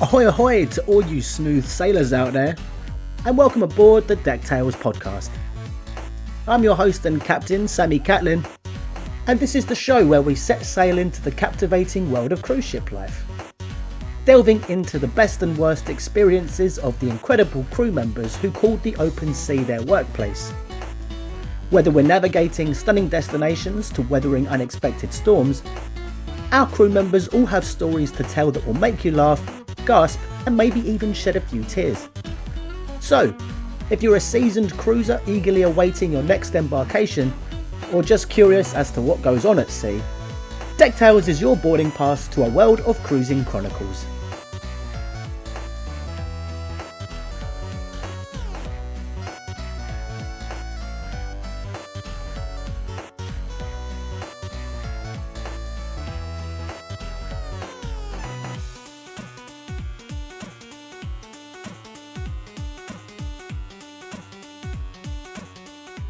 Ahoy ahoy to all you smooth sailors out there, and welcome aboard the DeckTales Podcast. I'm your host and captain, Sammy Catlin, and this is the show where we set sail into the captivating world of cruise ship life, delving into the best and worst experiences of the incredible crew members who called the open sea their workplace. Whether we're navigating stunning destinations to weathering unexpected storms, our crew members all have stories to tell that will make you laugh, gasp, and maybe even shed a few tears. So, if you're a seasoned cruiser eagerly awaiting your next embarkation, or just curious as to what goes on at sea, DeckTales is your boarding pass to a world of cruising chronicles.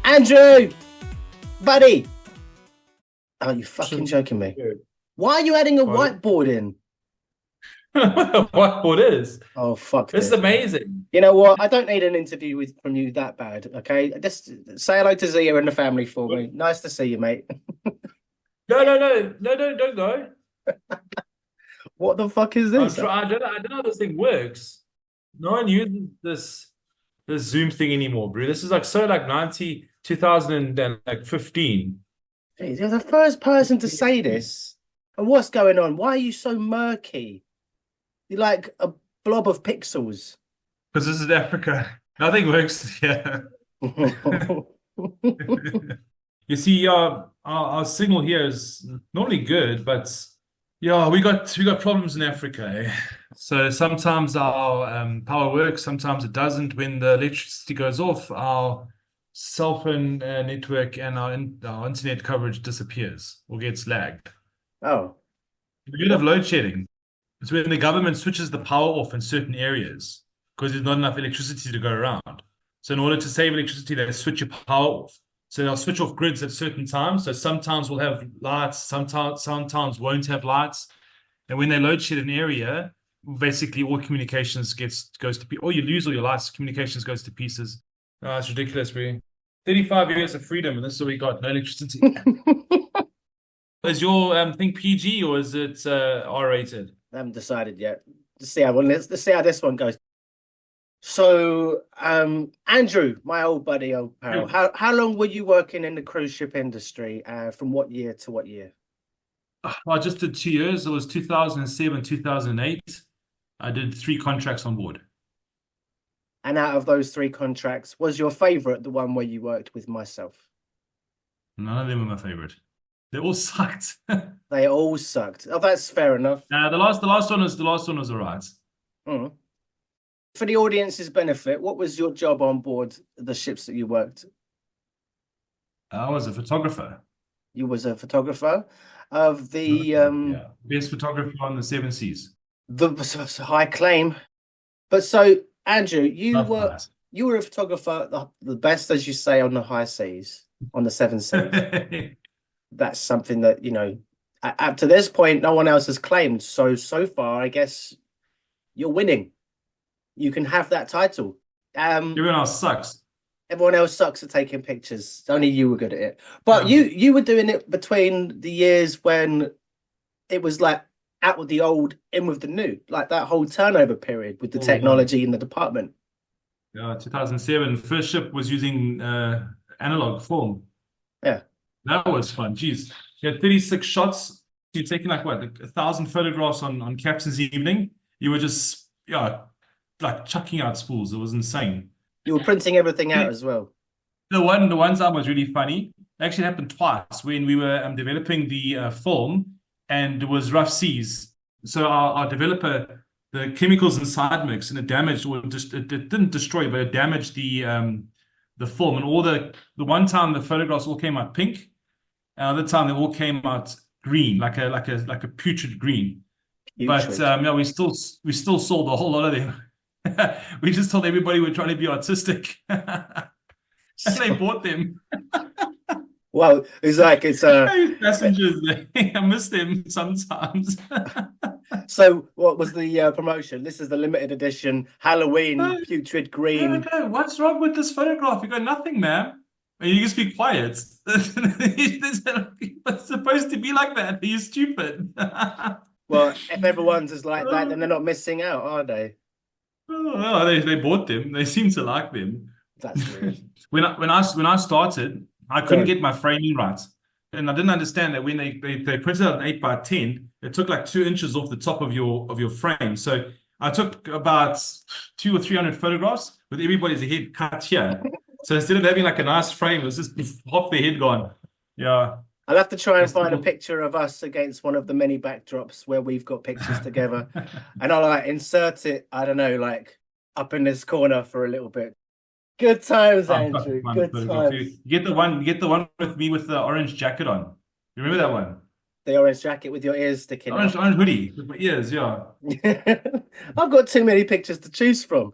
Andrew! Buddy! Oh, you fucking joking me. Why are you adding a whiteboard in? What a whiteboard is. Oh, fuck this. It's amazing. You know what? I don't need an interview from you that bad, okay? Just say hello to Zia and the family for me. Nice to see you, mate. No, don't go. What the fuck is this? I don't know how this thing works. No one uses this Zoom thing anymore, bro. This is like 2015. Jeez, you're the first person to say this. And what's going on? Why are you so murky? You're like a blob of pixels. Because this is Africa. Nothing works here. You see, our signal here is normally good, but yeah, we got problems in Africa. Eh? So sometimes our power works, sometimes it doesn't. When the electricity goes off, our cell phone network and our internet coverage disappears or gets lagged. Oh. You have load shedding. It's when the government switches the power off in certain areas because there's not enough electricity to go around. So in order to save electricity, they switch your power off. So they'll switch off grids at certain times. So sometimes we'll have lights, sometimes won't have lights. And when they load shed an area, basically all communications goes to pieces. Or you lose all your lights, communications goes to pieces. Oh, it's ridiculous, bro. 35 years of freedom, and this is what we got, no electricity. Is your thing PG or is it R-rated? I haven't decided yet. Let's see how this one goes. So, Andrew, my old buddy, old pal, how long were you working in the cruise ship industry? From what year to what year? I just did 2 years. It was 2007, 2008. I did 3 contracts on board. And out of those 3 contracts, was your favourite the one where you worked with myself? None of them were my favourite. They all sucked. They all sucked. Oh, that's fair enough. The last one was all right. Mm. For the audience's benefit, what was your job on board the ships that you worked? I was a photographer. You was a photographer of the best photographer on the 7 seas. The high claim. But so, Andrew, you were a photographer, the best, as you say, on the high seas, on the 7 seas. That's something that, you know, up to this point, no one else has claimed. So far, I guess you're winning. You can have that title. Everyone else sucks. Everyone else sucks at taking pictures. Only you were good at it. But you were doing it between the years when it was like out with the old, in with the new, like that whole turnover period with the technology in the department. Yeah, 2007. First ship was using analog film. Yeah. That was fun. Jeez. You had 36 shots. You're taking like 1,000 photographs on captain's evening. You were just like chucking out spools. It was insane. You were printing everything out as well. The one time was really funny. It actually happened twice when we were developing the film, and it was rough seas. So our developer, the chemicals inside mix, and it damaged, or it didn't destroy, but it damaged the film. And all the one time the photographs all came out pink, and other time they all came out green, like a putrid green. Putrid. But we still sold a whole lot of them. We just told everybody we're trying to be artistic. And they bought them. Well, it's like it's Those passengers, I miss them sometimes. So what was the promotion? This is the limited edition Halloween putrid green. What's wrong with this photograph? You got nothing, ma'am. And you just be quiet. It's supposed to be like that. Are you stupid? Well, if everyone's is like that, then they're not missing out, are they? Oh, they bought them. They seem to like them. That's weird. When I started, I couldn't Sorry. get my framing right, and I didn't understand that when they printed out an 8 by 10, it took like 2 inches off the top of your frame. So I took about 200 or 300 photographs with everybody's head cut here. So instead of having like a nice frame, it was just half their head gone. Yeah. I'll have to try and find a picture of us against one of the many backdrops where we've got pictures together, and I'll like insert it. I don't know, like up in this corner for a little bit. Good times, Andrew. Good times. You get the one with me with the orange jacket on. You remember that one? The orange jacket with your ears sticking Orange hoodie with my ears, yeah. I've got too many pictures to choose from.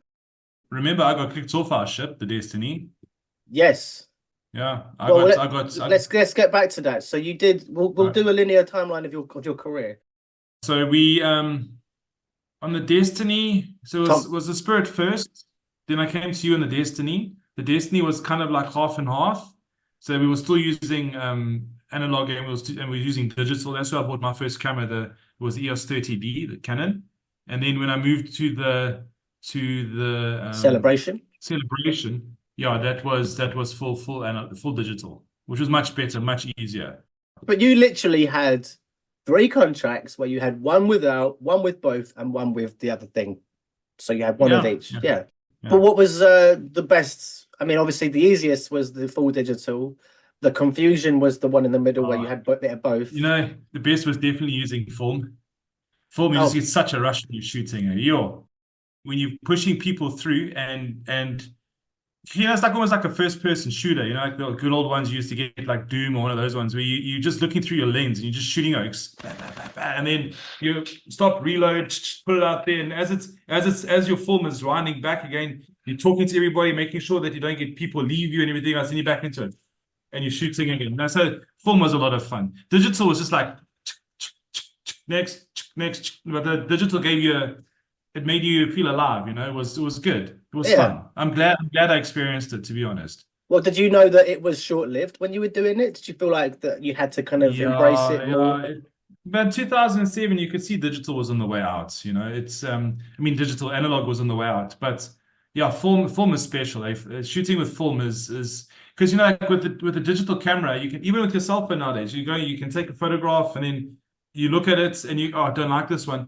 Remember, I got kicked off our ship, the Destiny. Yes. Yeah, let's get back to that. So you did. We'll do a linear timeline of your career. So we on the Destiny. So it was the Spirit first. Then I came to you in the Destiny. The Destiny was kind of like half and half. So we were still using analog and we were using digital. That's why I bought my first camera. It was the EOS 30D, the Canon. And then when I moved to the Celebration. Yeah, that was full digital, which was much better, much easier. But you literally had 3 contracts where you had one without, one with both, and one with the other thing. So you had one of each. Yeah. But what was the best? I mean, obviously the easiest was the full digital. The confusion was the one in the middle where you had both. The best was definitely using film. Film, you just get such a rush when you're shooting. When you're pushing people through and it's like almost like a first-person shooter, like the good old ones you used to get, like Doom or one of those ones where you're just looking through your lens and you're just shooting oaks, and then you stop, reload, put it out there, and as your film is winding back again, you're talking to everybody, making sure that you don't get people leave you and everything else, and you're back into it, and you're shooting again. Now, so film was a lot of fun. Digital was just like next, but the digital gave you it made you feel alive, it was good. It was fun. I'm glad I experienced it, to be honest. Well, did you know that it was short-lived when you were doing it? Did you feel like that you had to kind of embrace it more? But in 2007, you could see digital was on the way out. It's digital analog was on the way out, but yeah, film is special. Shooting with film is because like with the digital camera, you can, even with your cell phone nowadays, you can take a photograph and then you look at it and I don't like this one.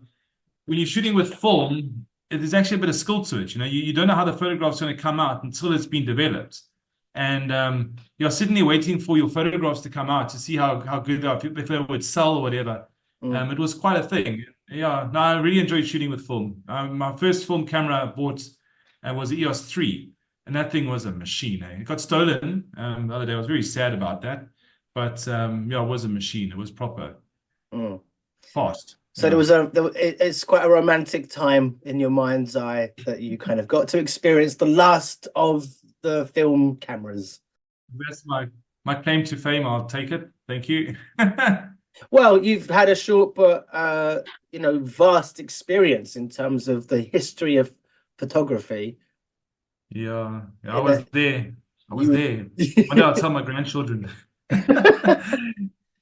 When you're shooting with film, there's actually a bit of skill to it. You don't know how the photograph's going to come out until it's been developed. And you're sitting there waiting for your photographs to come out to see how good they are, if they would sell or whatever. It was quite a thing. Yeah, no, I really enjoyed shooting with film. My first film camera I bought was the EOS 3, and that thing was a machine. It got stolen the other day. I was very sad about that. But it was a machine. It was proper. Fast. So it's quite a romantic time in your mind's eye that you kind of got to experience the last of the film cameras. That's my claim to fame. I'll take it. Thank you. Well, you've had a short but vast experience in terms of the history of photography. Yeah, I was there. One day I'll tell my grandchildren. I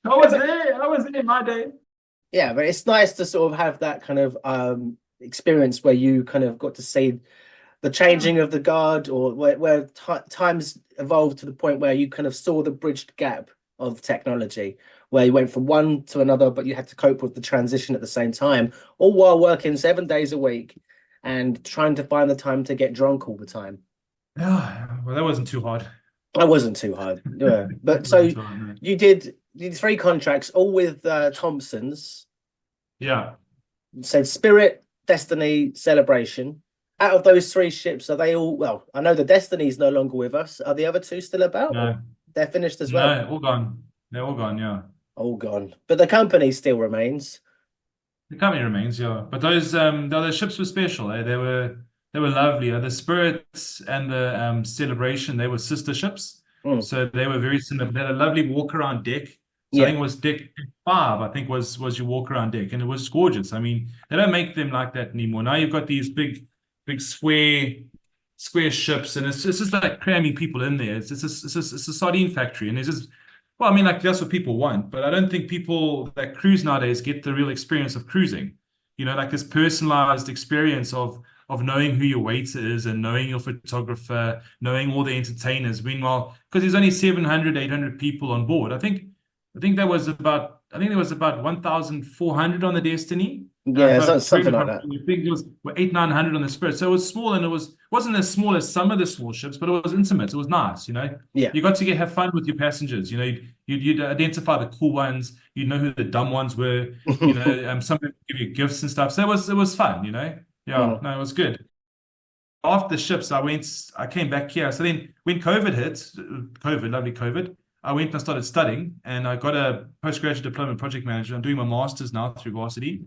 was there in my day. Yeah, but it's nice to sort of have that kind of experience where you kind of got to see the changing of the guard, or where times evolved to the point where you kind of saw the bridged gap of technology, where you went from one to another, but you had to cope with the transition at the same time, all while working 7 days a week and trying to find the time to get drunk all the time. Yeah, well, that wasn't too hard. That wasn't too hard. Yeah, but so you did 3 contracts, all with Thompsons. Yeah. So Spirit, Destiny, Celebration. Out of those 3 ships, are they all? Well, I know the Destiny's no longer with us. Are the other 2 still about? No, they're finished as well. No, all gone. They're all gone. Yeah, all gone. But the company still remains. The company remains, yeah. But those the other ships were special. They were lovely. The Spirits and the Celebration, they were sister ships. Mm. So they were very similar. They had a lovely walk around deck. So I Yeah. think it was deck 5, I think was your walk around deck. And it was gorgeous. I mean, they don't make them like that anymore. Now you've got these big square ships, and it's just like cramming people in there. It's a sardine factory, and it's just well, I mean, like that's what people want, but I don't think people that cruise nowadays get the real experience of cruising. Like this personalized experience of knowing who your waiter is and knowing your photographer, knowing all the entertainers. Meanwhile, because there's only 700, 800 people on board, I think there was about 1,400 on the Destiny. Yeah, If I so, correct me something if like I'm that. wrong, I think it was 800, 900 on the Spirit. So it was small, and wasn't as small as some of the small ships, but it was intimate. It was nice. Yeah. You got to have fun with your passengers. You'd identify the cool ones. You'd know who the dumb ones were. Some would give you gifts and stuff. So it was fun. Yeah, Mm. no, it was good. After the ships, I came back here. So then when COVID hit, lovely COVID, I went and I started studying, and I got a postgraduate diploma in project management. I'm doing my master's now through varsity.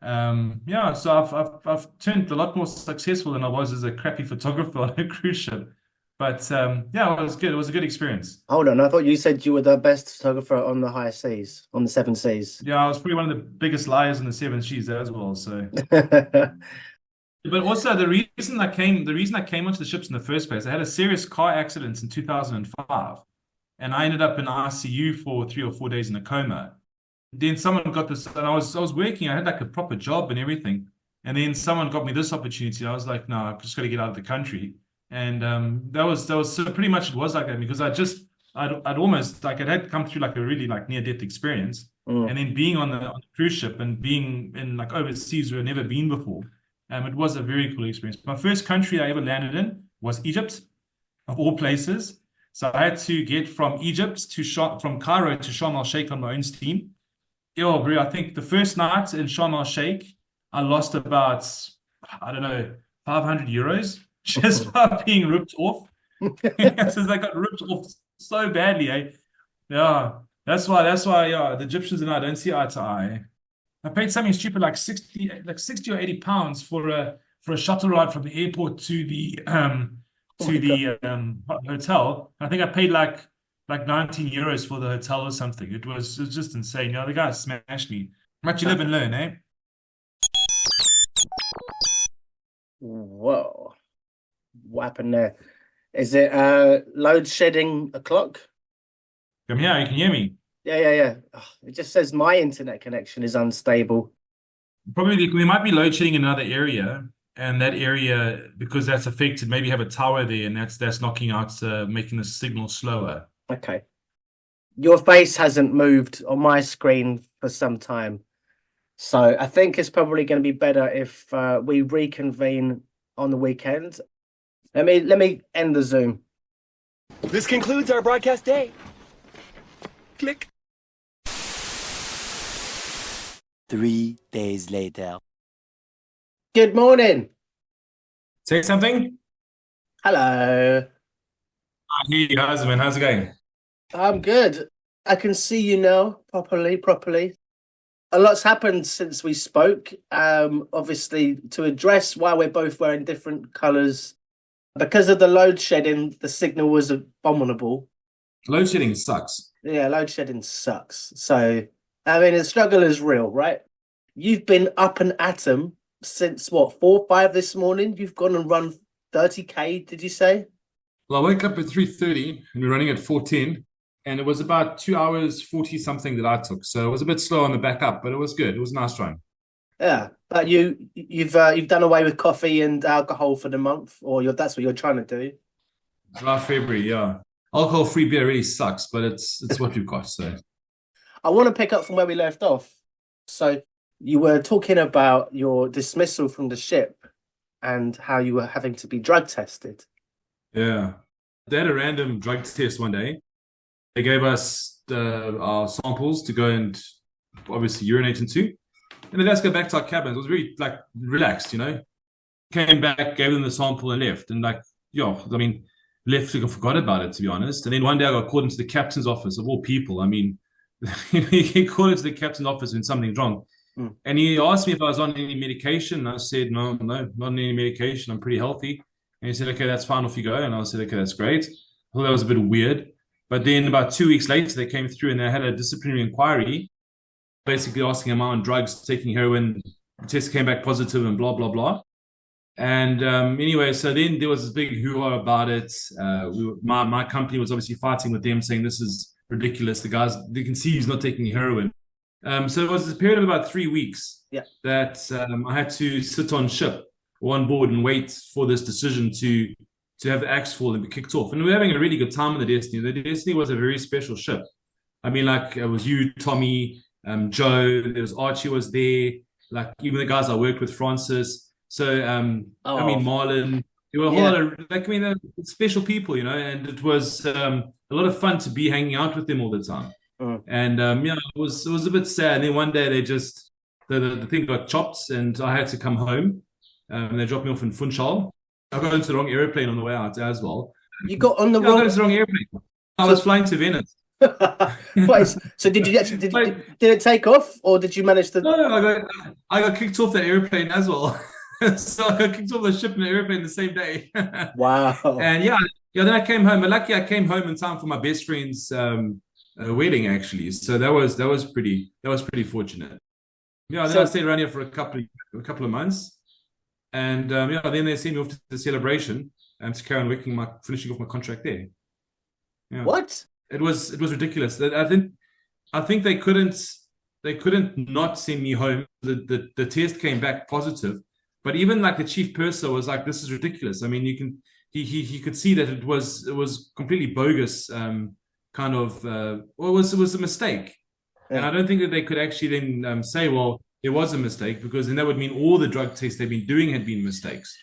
Yeah, so I've turned a lot more successful than I was as a crappy photographer on a cruise ship. But yeah, it was good. It was a good experience. Hold on, I thought you said you were the best photographer on the high seas, on the seven seas. Yeah, I was probably one of the biggest liars in the seven seas as well. So, but also the reason I came onto the ships in the first place, I had a serious car accident in 2005, and I ended up in ICU for 3 or 4 days in a coma. Then someone got this, and I was working. I had like a proper job and everything, and then someone got me this opportunity. I was like, no, I've just got to get out of the country. And that was so pretty much it was like that because I'd almost like it had come through like a really like near death experience, Mm. and then being on the cruise ship and being in like overseas where I'd never been before, it was a very cool experience. My first country I ever landed in was Egypt, of all places. So I had to get from from Cairo to Sharm el Sheikh on my own steam. Yo, bro, I think the first night in Sharm el Sheikh, I lost about, I don't know, 500 euros just by being ripped off. Since I got ripped off so badly, eh? Yeah, that's why, yeah, the Egyptians and I don't see eye to eye. I paid something stupid like 60 or 80 pounds for a shuttle ride from the airport to the Oh my God. hotel. I think I paid like 19 euros for the hotel or something. It was just insane. The guy smashed me. But you live and learn, eh? Whoa. What happened there? Is it load shedding o'clock? Come here, you can hear me. Yeah. Ugh, it just says my internet connection is unstable. Probably there might be load shedding in another area, and that area because that's affected. Maybe have a tower there, and that's knocking out, making the signal slower. Okay. Your face hasn't moved on my screen for some time. So I think it's probably going to be better if we reconvene on the weekend. Let me end the Zoom. This concludes our broadcast day. Click. 3 days later. Good morning. Say something. Hello. I hear you, guys, man. How's it going? I'm good. I can see you now properly. A lot's happened since we spoke. Obviously, to address why we're both wearing different colours. Because of the load shedding, the signal was abominable. Load shedding sucks. Yeah, load shedding sucks. So, I mean, the struggle is real, right? You've been up an atom since what, 4, 5 this morning? You've gone and run 30K, did you say? Well, I woke up at 3:30 and we're running at 4:10, and it was about 2 hours 40 something that I took. So it was a bit slow on the back up, but it was good. It was a nice run. Yeah, but you've done away with coffee and alcohol for the month, or that's what you're trying to do. July, February, yeah. Alcohol-free beer really sucks, but it's what we've got. So I want to pick up from where we left off. So you were talking about your dismissal from the ship and how you were having to be drug tested. yeah, they had a random drug test one day. They gave us our samples to go and obviously urinate into, and then let's go back to our cabins. It was very like relaxed, Came back, gave them the sample, and left. And like, I mean, left and forgot about it, to be honest. And then one day I got called into the captain's office of all people. I mean, you get called into the captain's office when something's wrong. Mm. And he asked me if I was on any medication. And I said, no, not on any medication. I'm pretty healthy. And he said, okay, that's fine, off you go. And I said, okay, that's great. I thought that was a bit weird. But then about 2 weeks later, they came through and they had a disciplinary inquiry, basically asking am I on drugs, taking heroin. The test came back positive and blah, blah, blah. And anyway, so then there was this big hoo-ha about it. My company was obviously fighting with them, saying this is ridiculous. The guys, you can see he's not taking heroin. So it was this period of about 3 weeks that I had to sit on ship or on board and wait for this decision to have the axe fall and be kicked off. And we were having a really good time on the Destiny. The Destiny was a very special ship. I mean, like it was you, Tommy, Joe, there was Archie was there, like even the guys I worked with, Francis. So, I mean, Marlon, there were a whole lot of, like, I mean, special people, you know, and it was a lot of fun to be hanging out with them all the time. And, it was a bit sad. And then one day they just, the thing got chopped and I had to come home. And they dropped me off in Funchal. I got into the wrong airplane on the way out as well. You got on the I got into the wrong airplane. I was flying to Venice. So did you actually did it take off or did you manage to? No, I got kicked off the airplane as well. So I got kicked off the ship and the airplane the same day. Wow. And then I came home. And luckily I came home in time for my best friend's wedding actually. So that was pretty fortunate. Yeah, then I stayed around here for a couple of months. And then they sent me off to the celebration and to carry on finishing off my contract there. Yeah. What? It was ridiculous. I think they couldn't not send me home. The test came back positive, but even like the chief purser was like, "This is ridiculous." I mean, he could see that it was completely bogus. It was a mistake, and I don't think that they could actually then say, "Well, it was a mistake," because then that would mean all the drug tests they've been doing had been mistakes.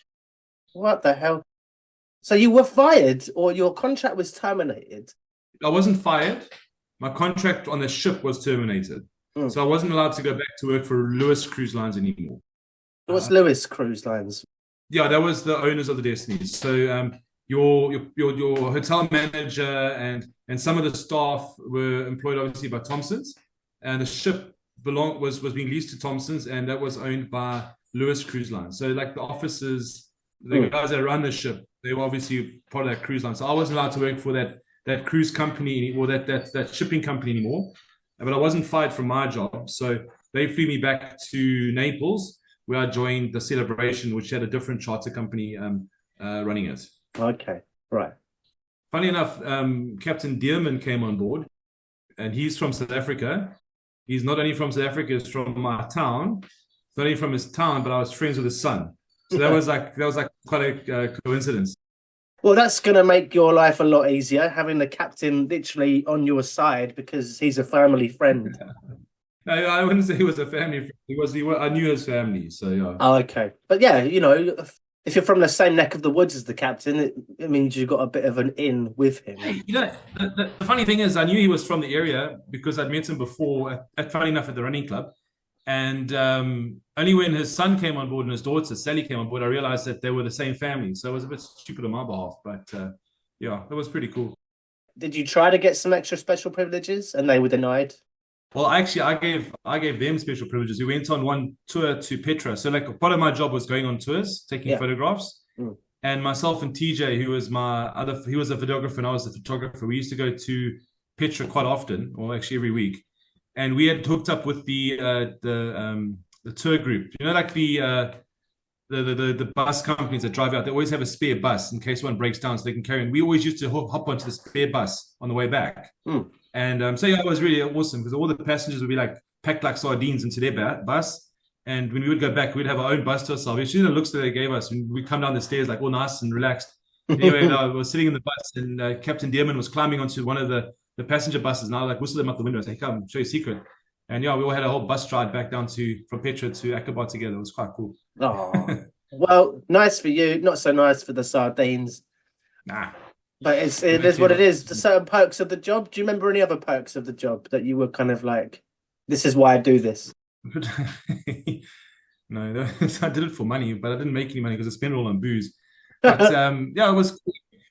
What the hell? So you were fired, or your contract was terminated? I wasn't fired. My contract on the ship was terminated. So I wasn't allowed to go back to work for Lewis Cruise Lines anymore. What's Lewis Cruise Lines? Yeah, that was the owners of the Destiny. So your hotel manager and some of the staff were employed obviously by Thompson's, and the ship was being leased to Thompson's, and that was owned by Lewis Cruise Lines. So like the officers, the guys that run the ship, they were obviously part of that cruise line. So I wasn't allowed to work for that cruise company or that shipping company anymore, but I wasn't fired from my job. So they flew me back to Naples, where I joined the Celebration, which had a different charter company running it. Okay, right. Funny enough, Captain Dearman came on board, and he's from South Africa. He's not only from South Africa, he's from my town. Not only from his town, but I was friends with his son. So that was like quite a coincidence. Well, that's going to make your life a lot easier, having the captain literally on your side because he's a family friend. No, I wouldn't say he was a family friend. I knew his family, so yeah. Oh, okay. But yeah, you know, if you're from the same neck of the woods as the captain, it means you've got a bit of an in with him. You know, the funny thing is I knew he was from the area because I'd met him before, funny enough, at the running club. And only when his son came on board and his daughter, Sally, came on board, I realized that they were the same family. So it was a bit stupid on my behalf. But yeah, that was pretty cool. Did you try to get some extra special privileges and they were denied? Well, actually, I gave them special privileges. We went on one tour to Petra. So like part of my job was going on tours, taking photographs. And myself and TJ, who was he was a photographer and I was the photographer. We used to go to Petra quite often, or actually every week. And we had hooked up with the tour group. You know, like the bus companies that drive out. They always have a spare bus in case one breaks down, so they can carry on. We always used to hop onto the spare bus on the way back. And so yeah, it was really awesome because all the passengers would be like packed like sardines into their bus. And when we would go back, we'd have our own bus to ourselves. You see the looks that they gave us. And we'd come down the stairs like all nice and relaxed. Anyway, I was sitting in the bus, and Captain Dearman was climbing onto one of the passenger buses, and I like whistled them out the window and say, "Hey, come, show you a secret." And yeah, we all had a whole bus ride back down from Petra to Aqaba together. It was quite cool. Oh, well, nice for you. Not so nice for the sardines. Nah. But it is what it is. The certain perks of the job. Do you remember any other perks of the job that you were kind of like, this is why I do this? No, I did it for money, but I didn't make any money because I spent it all on booze. But yeah, it was.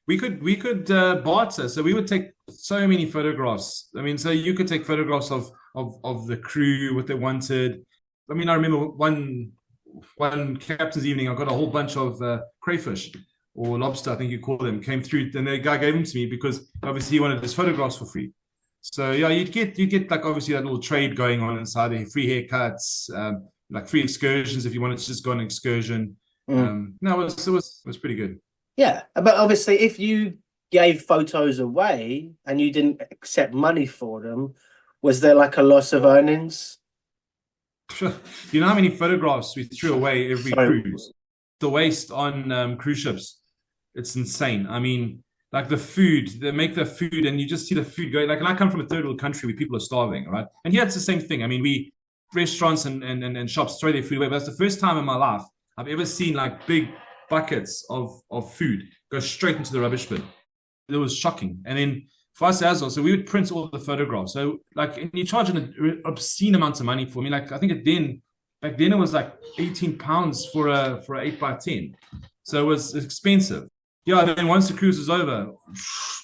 We could barter, so we would take so many photographs. I mean, so you could take photographs of the crew, what they wanted. I mean, I remember one captain's evening, I got a whole bunch of crayfish. or lobster, I think you call them, came through, and the guy gave them to me because obviously he wanted his photographs for free. So yeah, you'd get like obviously that little trade going on inside there, free haircuts, like free excursions if you wanted to just go on an excursion. No, it was pretty good. Yeah, but obviously, if you gave photos away and you didn't accept money for them, was there like a loss of earnings? You know how many photographs we threw away every cruise? The waste on cruise ships, it's insane. I mean, like the food, they make the food and you just see the food going. Like, and I come from a third world country where people are starving, right? And here it's the same thing. I mean, restaurants and shops throw their food away, but that's the first time in my life I've ever seen like big buckets of food go straight into the rubbish bin. It was shocking. And then for us as well, so we would print all the photographs. So like, and you charge an obscene amount of money for me. Like I think back then it was like £18 for a 8x10. So it was expensive. Yeah, and then once the cruise is over,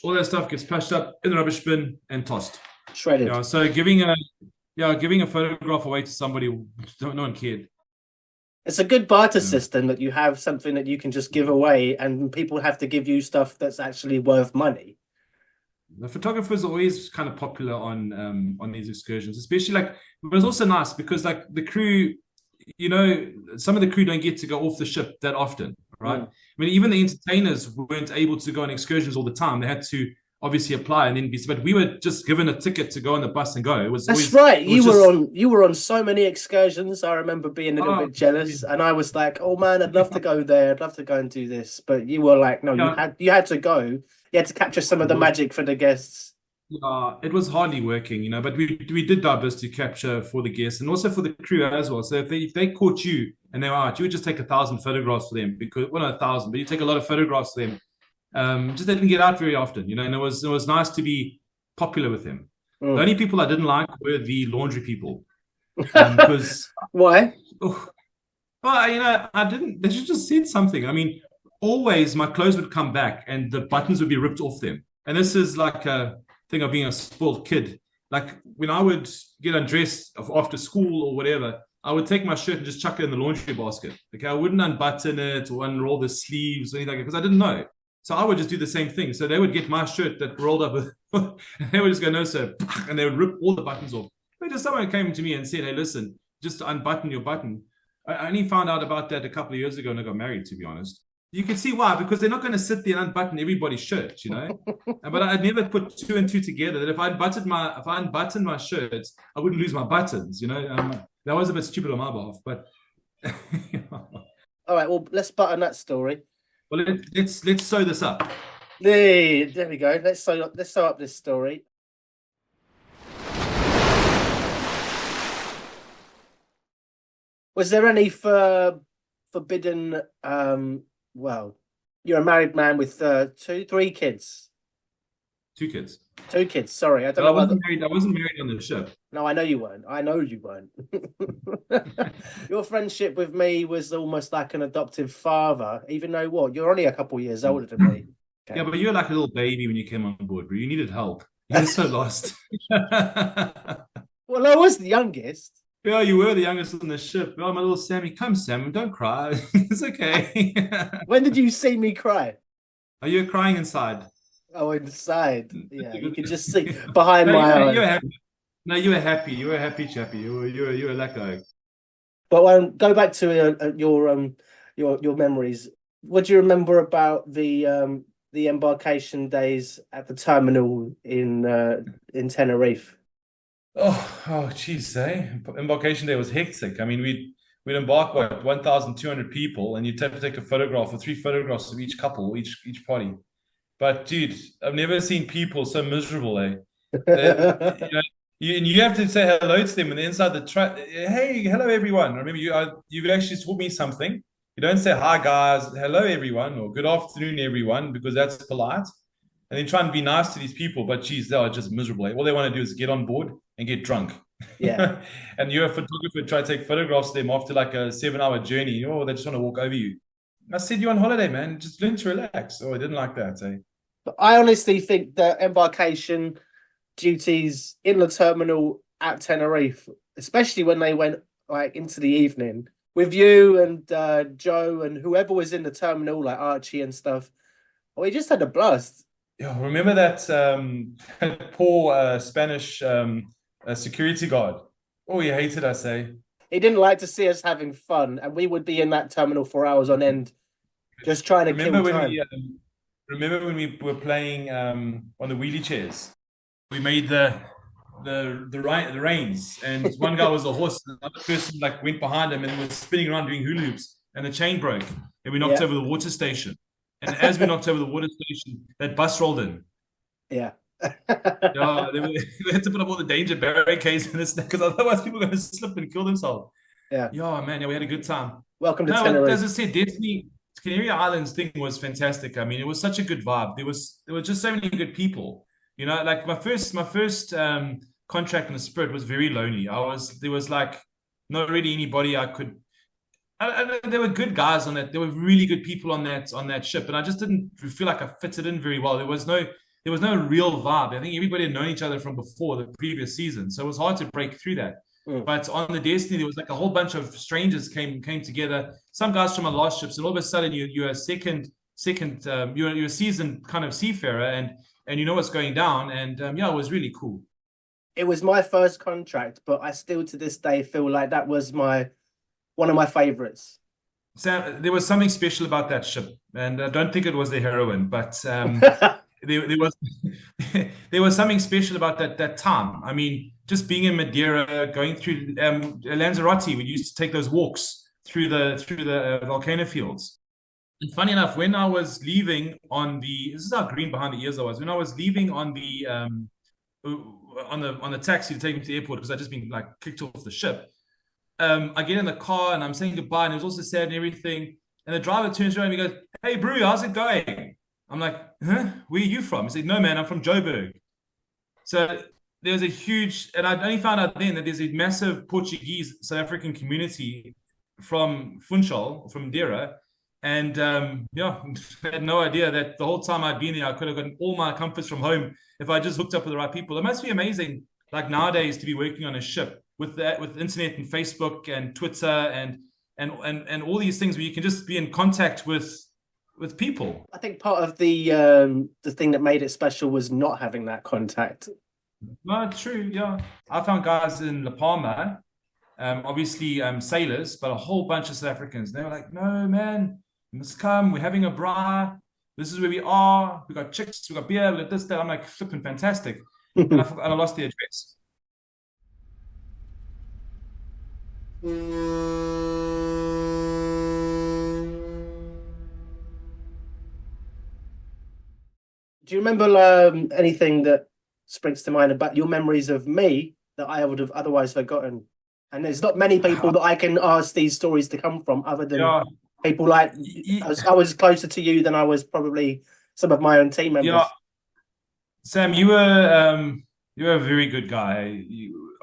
all that stuff gets patched up in the rubbish bin and tossed. Shredded. Yeah, so giving a photograph away to somebody, no one cared. It's a good barter system that you have something that you can just give away and people have to give you stuff that's actually worth money. The photographers are always kind of popular on these excursions, especially like, but it's also nice because like the crew, you know, some of the crew don't get to go off the ship that often, right? I mean, even the entertainers weren't able to go on excursions all the time. They had to obviously apply and then but we were just given a ticket to go on the bus and go. It was That's right. You were on so many excursions. I remember being a little bit jealous, and I was like, "Oh man, I'd love to go there. I'd love to go and do this." But you were like, "No, you had to go. You had to capture some of the magic for the guests." It was hardly working, you know, but we did our best to capture for the guests and also for the crew as well. So if they caught you and they were out, you would just take 1,000 photographs for them because not 1,000, but you take a lot of photographs for them. Just they didn't get out very often, you know, and it was nice to be popular with them. The only people I didn't like were the laundry people. Because why? Well, you know, they should just said something. I mean, always my clothes would come back and the buttons would be ripped off them. And this is like a thing of being a spoiled kid. Like when I would get undressed after school or whatever, I would take my shirt and just chuck it in the laundry basket. Okay, I wouldn't unbutton it or unroll the sleeves or anything like that because I didn't know. So I would just do the same thing. So they would get my shirt that rolled up with, and they would just go, no, sir. And they would rip all the buttons off. But just someone came to me and said, hey, listen, just unbutton your button. I only found out about that a couple of years ago and I got married, to be honest. You can see why, because they're not going to sit there and unbutton everybody's shirt, you know. But I'd never put two and two together. That if I unbuttoned my shirts, I wouldn't lose my buttons, you know. That was a bit stupid on my behalf, but. All right, well, let's button that story. Well, let's sew this up. There we go. Let's sew up this story. Was there any forbidden? Well, you're a married man with 3 kids. 2 kids. 2 kids. Sorry, I wasn't married on the ship. No, I know you weren't. Your friendship with me was almost like an adoptive father, even though you're only a couple years older than me. Okay. Yeah, but you were like a little baby when you came on board, bro. You needed help. You were so lost. Well, I was the youngest. Yeah, you were the youngest on the ship. Oh, my little Sammy. Come, Sam. Don't cry. It's okay. When did you see me cry? Are you crying inside? Oh, inside. Yeah, you can just see behind my eyes. You were happy. No, you were happy. You were a happy chappy. You were that guy. But go back to your memories. What do you remember about the embarkation days at the terminal in Tenerife? Oh, geez, embarkation day was hectic. I mean, we'd embark 1,200 people, and you'd have to take a photograph or 3 photographs of each couple, each party. But dude, I've never seen people so miserable. You have to say hello to them when they're inside the truck. Hey, hello everyone. Remember, you've actually taught me something. You don't say hi guys, hello everyone, or good afternoon everyone, because that's polite. And then try and be nice to these people, but geez, they are just miserable. All they want to do is get on board and get drunk. Yeah. And you're a photographer, try to take photographs of them after like a 7-hour journey. Oh, they just want to walk over you. I said, you're on holiday, man. Just learn to relax. Oh, I didn't like that, eh? But I honestly think that embarkation duties in the terminal at Tenerife, especially when they went like into the evening, with you and Joe and whoever was in the terminal, like Archie and stuff. We just had a blast. Yeah, remember that poor Spanish security guard? Oh, he hated us, eh? He didn't like to see us having fun, and we would be in that terminal for hours on end, just trying to Remember kill when time. remember when we were playing on the wheelie chairs? We made the reins, and one guy was a horse, and the other person like went behind him and was spinning around doing hula hoops, and the chain broke, and we knocked over the water station. And as we knocked over the water station, that bus rolled in. Yeah. Yeah, they had to put up all the danger barricades in this because otherwise people are going to slip and kill themselves. Yeah, man, yeah, we had a good time. Welcome to No, Tenerife. as I said, Destiny Canary Islands thing was fantastic. I mean, it was such a good vibe. There were just so many good people. You know, like my first contract in the Spirit was very lonely. There was like not really anybody I could. There were good guys on that. There were really good people on that ship, and I just didn't feel like I fitted in very well. There was no real vibe. I think everybody had known each other from before the previous season, so it was hard to break through that. But on the Destiny, there was like a whole bunch of strangers came together. Some guys from our last ships, and all of a sudden you're a you're a seasoned kind of seafarer, and you know what's going down. And yeah, it was really cool. It was my first contract, but I still to this day feel like that was one of my favorites. Sam, there was something special about that ship, and I don't think it was the heroine, but there was there was something special about that time. I mean, just being in Madeira, going through Lanzarote, we used to take those walks through the volcano fields. And funny enough, when I was leaving this is how green behind the ears I was. When I was leaving on the taxi to take me to the airport because I'd just been like kicked off the ship. I get in the car and I'm saying goodbye, and it was also sad and everything. And the driver turns around and he goes, "Hey, Brew, how's it going?" I'm like, "Huh? Where are you from?" He said, "No, man, I'm from Joburg." So there's a huge, and I only found out then that there's a massive Portuguese South African community from Funchal, from Madeira. And yeah, I had no idea that the whole time I'd been there, I could have gotten all my comforts from home if I just hooked up with the right people. It must be amazing, like nowadays, to be working on a ship with internet and Facebook and Twitter and all these things where you can just be in contact with people. I think part of the thing that made it special was not having that contact. No, true, yeah. I found guys in La Palma, obviously sailors, but a whole bunch of South Africans. They were like, "No, man, you must come. We're having a bra. This is where we are. We got chicks, we got beer, we got this, that." I'm like, flipping fantastic. And I lost the address. Do you remember anything that springs to mind about your memories of me that I would have otherwise forgotten? And there's not many people that I can ask these stories to come from other than people like I was closer to you than I was probably some of my own team members. Yeah. Sam, you were a very good guy.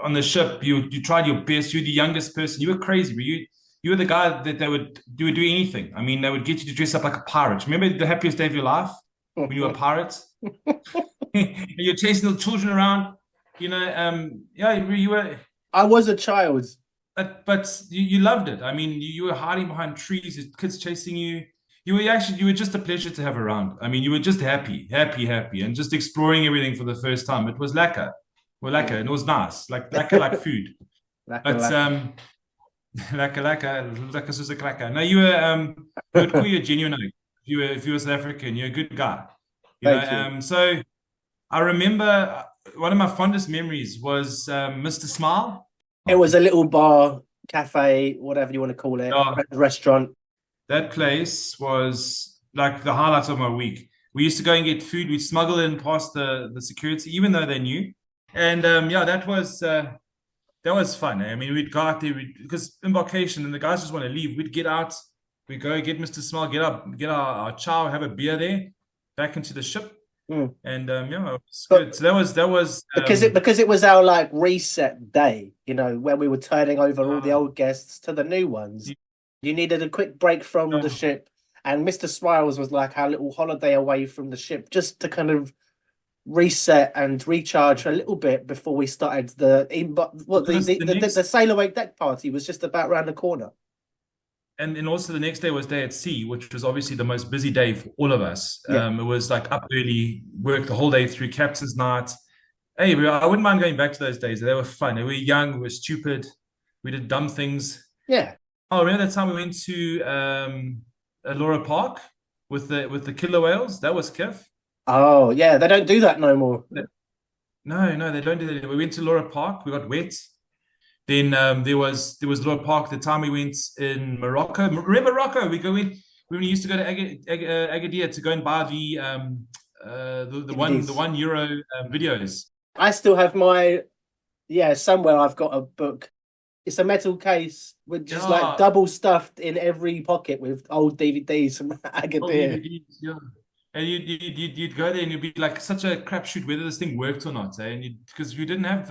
On the ship, you tried your best. You were the youngest person. You were crazy, but you were the guy that they would do anything. I mean, they would get you to dress up like a pirate. Remember the happiest day of your life when you were a pirate? You're chasing the children around. You know, yeah, you were. I was a child, but you loved it. I mean, you were hiding behind trees, kids chasing you. You were just a pleasure to have around. I mean, you were just happy, and just exploring everything for the first time. It was lekker. Well, lekker, and it was nice, like lekker, like food. But lekker soos 'n cracker. No, you would call you a genuine. If you were South African, you're a good guy. Thank you. So I remember one of my fondest memories was Mr. Smile. It was a little bar, cafe, whatever you want to call it, restaurant. That place was like the highlight of my week. We used to go and get food. We'd smuggle in past the security, even though they knew. And yeah, that was fun. I mean, we'd go out there because embarkation, and the guys just want to leave. We'd get out, we go get Mr. Smile, get our chow, have a beer there, back into the ship. And yeah, it was good. So that was because it was our like reset day, you know, when we were turning over all the old guests to the new ones. You needed a quick break from the ship, and Mr. Smiles was like our little holiday away from the ship, just to kind of reset and recharge a little bit before we started the sail away deck party was just about around the corner. and also the next day was day at sea, which was obviously the most busy day for all of us. Yeah. It was like up early, work the whole day through captain's night. Hey, I wouldn't mind going back to those days. They were fun. We were young, we were stupid, we did dumb things. Yeah. Oh, remember that time we went to Laura Park with the killer whales? That was kiff. Oh, yeah. They don't do that no more. No, they don't do that anymore. We went to Laura Park. We got wet. Then there was Laura Park. The time we went in Morocco. Remember Morocco? We when we used to go to Agadir to go and buy the DVDs. the €1 videos. I still have somewhere I've got a book. It's a metal case with just like double stuffed in every pocket with old DVDs from Agadir. Yeah. And you'd go there and you'd be like such a crapshoot whether this thing worked or not, eh? And because you didn't have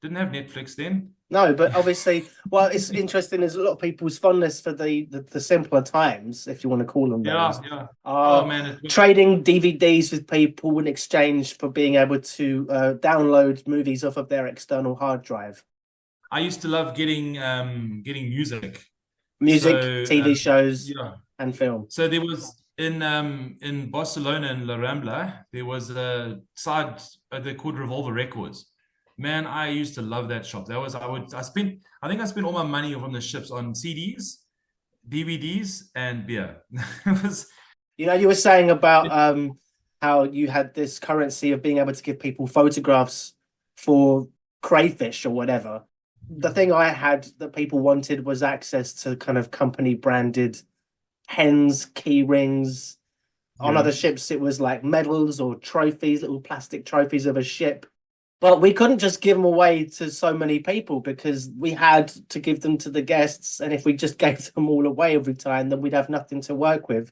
Netflix then. No, but obviously, well, it's interesting. There's a lot of people's fondness for the simpler times, if you want to call them those. Yeah. Oh man, trading DVDs with people in exchange for being able to download movies off of their external hard drive. I used to love getting music, TV shows, and film. So there was in Barcelona in La Rambla, there was a side they called Revolver Records. Man, I used to love that shop. I think I spent all my money from the ships on CDs, DVDs, and beer. It was, you were saying about how you had this currency of being able to give people photographs for crayfish or whatever. The thing I had that people wanted was access to kind of company branded hens, key rings. On other ships, it was like medals or trophies, little plastic trophies of a ship. But we couldn't just give them away to so many people because we had to give them to the guests. And if we just gave them all away every time, then we'd have nothing to work with.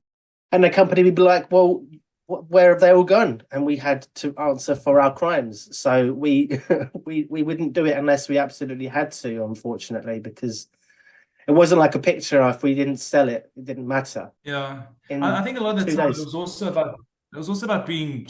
And the company would be like, well, where have they all gone? And we had to answer for our crimes. So we wouldn't do it unless we absolutely had to, unfortunately, because it wasn't like a picture. If we didn't sell it, it didn't matter. Yeah. I think a lot of the time it was also about being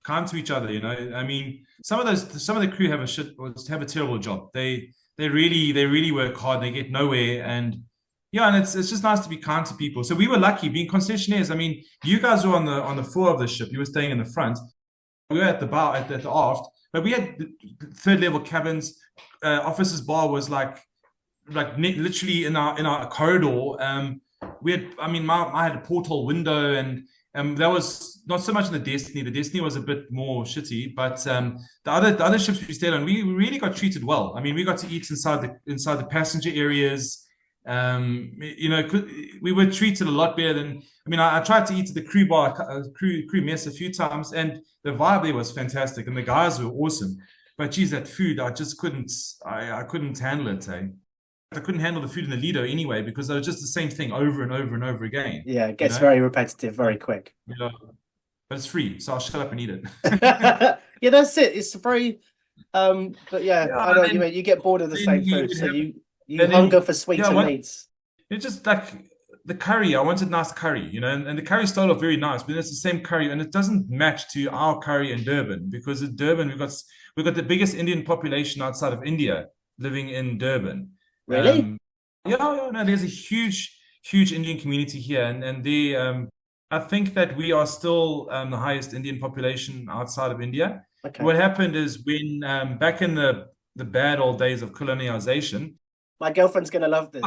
kind to each other, I mean, some of the crew have a terrible job. They really work hard. They get nowhere, and it's just nice to be kind to people. So we were lucky being concessionaires. I mean, you guys were on the floor of the ship. You were staying in the front. We were at the bar at the aft, but we had third level cabins. Officers' bar was like literally in our corridor. I had a porthole window, and that was not so much in the Destiny. The Destiny was a bit more shitty, but the other ships we stayed on, we really got treated well. I mean, we got to eat inside the passenger areas. We were treated a lot better than. I mean, I tried to eat at the crew bar, crew mess a few times, and the vibe there was fantastic, and the guys were awesome. But geez, that food, I just couldn't. I couldn't handle it. I couldn't handle the food in the Lido anyway because they were just the same thing over and over and over again. Yeah, it gets very repetitive very quick. Yeah, but it's free, so I'll shut up and eat it. Yeah, that's it. It's very, but yeah, I know what you mean. You get bored of the same food, so you hunger for sweeter meats. It's just like the curry. I wanted nice curry, and the curry started off very nice, but it's the same curry, and it doesn't match to our curry in Durban because in Durban we've got the biggest Indian population outside of India living in Durban. Really? No, there's a huge Indian community here, and they, I think that we are still the highest Indian population outside of India. Okay. What happened is when back in the bad old days of colonization, my girlfriend's gonna love this.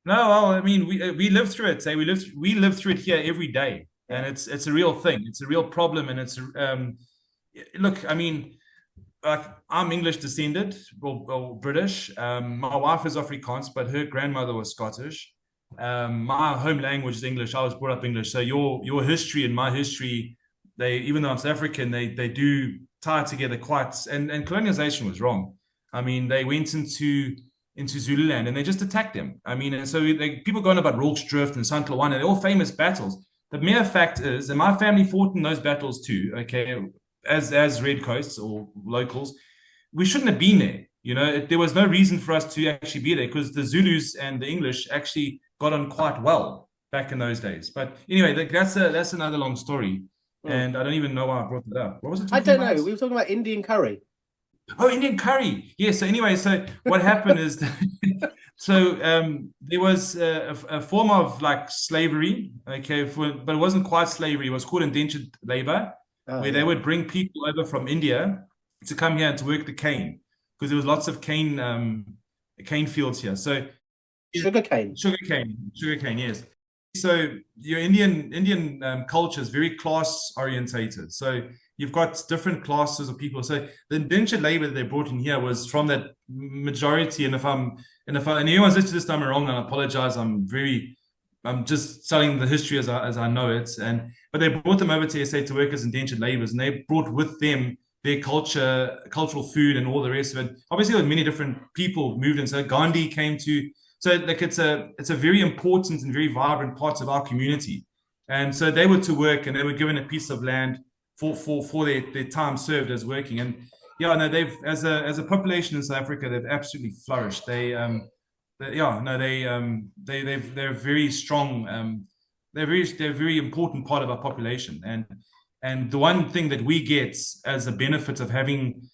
No, well, I mean, we live through it. Say we live through it here every day, and it's a real thing. It's a real problem, and it's look, I mean. I'm English descended or British. My wife is Afrikaans, but her grandmother was Scottish. My home language is English. I was brought up English. So your history and my history, even though I'm South African, they do tie together quite. And colonization was wrong. I mean, they went into Zululand and they just attacked them. I mean, and so people going about Rorke's Drift and St. Luana, they're all famous battles. The mere fact is, and my family fought in those battles too. Okay. As Red Coasts or locals, we shouldn't have been there. There was no reason for us to actually be there because the Zulus and the English actually got on quite well back in those days. But anyway, that's another long story, and I don't even know why I brought that up. What was it? I don't know. We were talking about Indian curry. Oh, Indian curry. Yeah. So anyway, so what happened is there was a form of like slavery, okay, but it wasn't quite slavery. It was called indentured labor, where they would bring people over from India to come here and to work the cane, because there was lots of cane fields here. So Sugarcane. Sugarcane, yes. So your Indian culture is very class orientated. So you've got different classes of people. So the indentured labor that they brought in here was from that majority. And if anyone's listening to this time wrong, I apologize. I'm just telling the history as I know it. But they brought them over to SA to work as indentured laborers, and they brought with them their cultural food and all the rest of it. Obviously, there were many different people moved in. So Gandhi came to. So like it's a very important and very vibrant part of our community. And so they were to work, and they were given a piece of land for their time served as working. And they've as a population in South Africa, they've absolutely flourished. They're very strong. They're a very important part of our population. And the one thing that we get as a benefit of having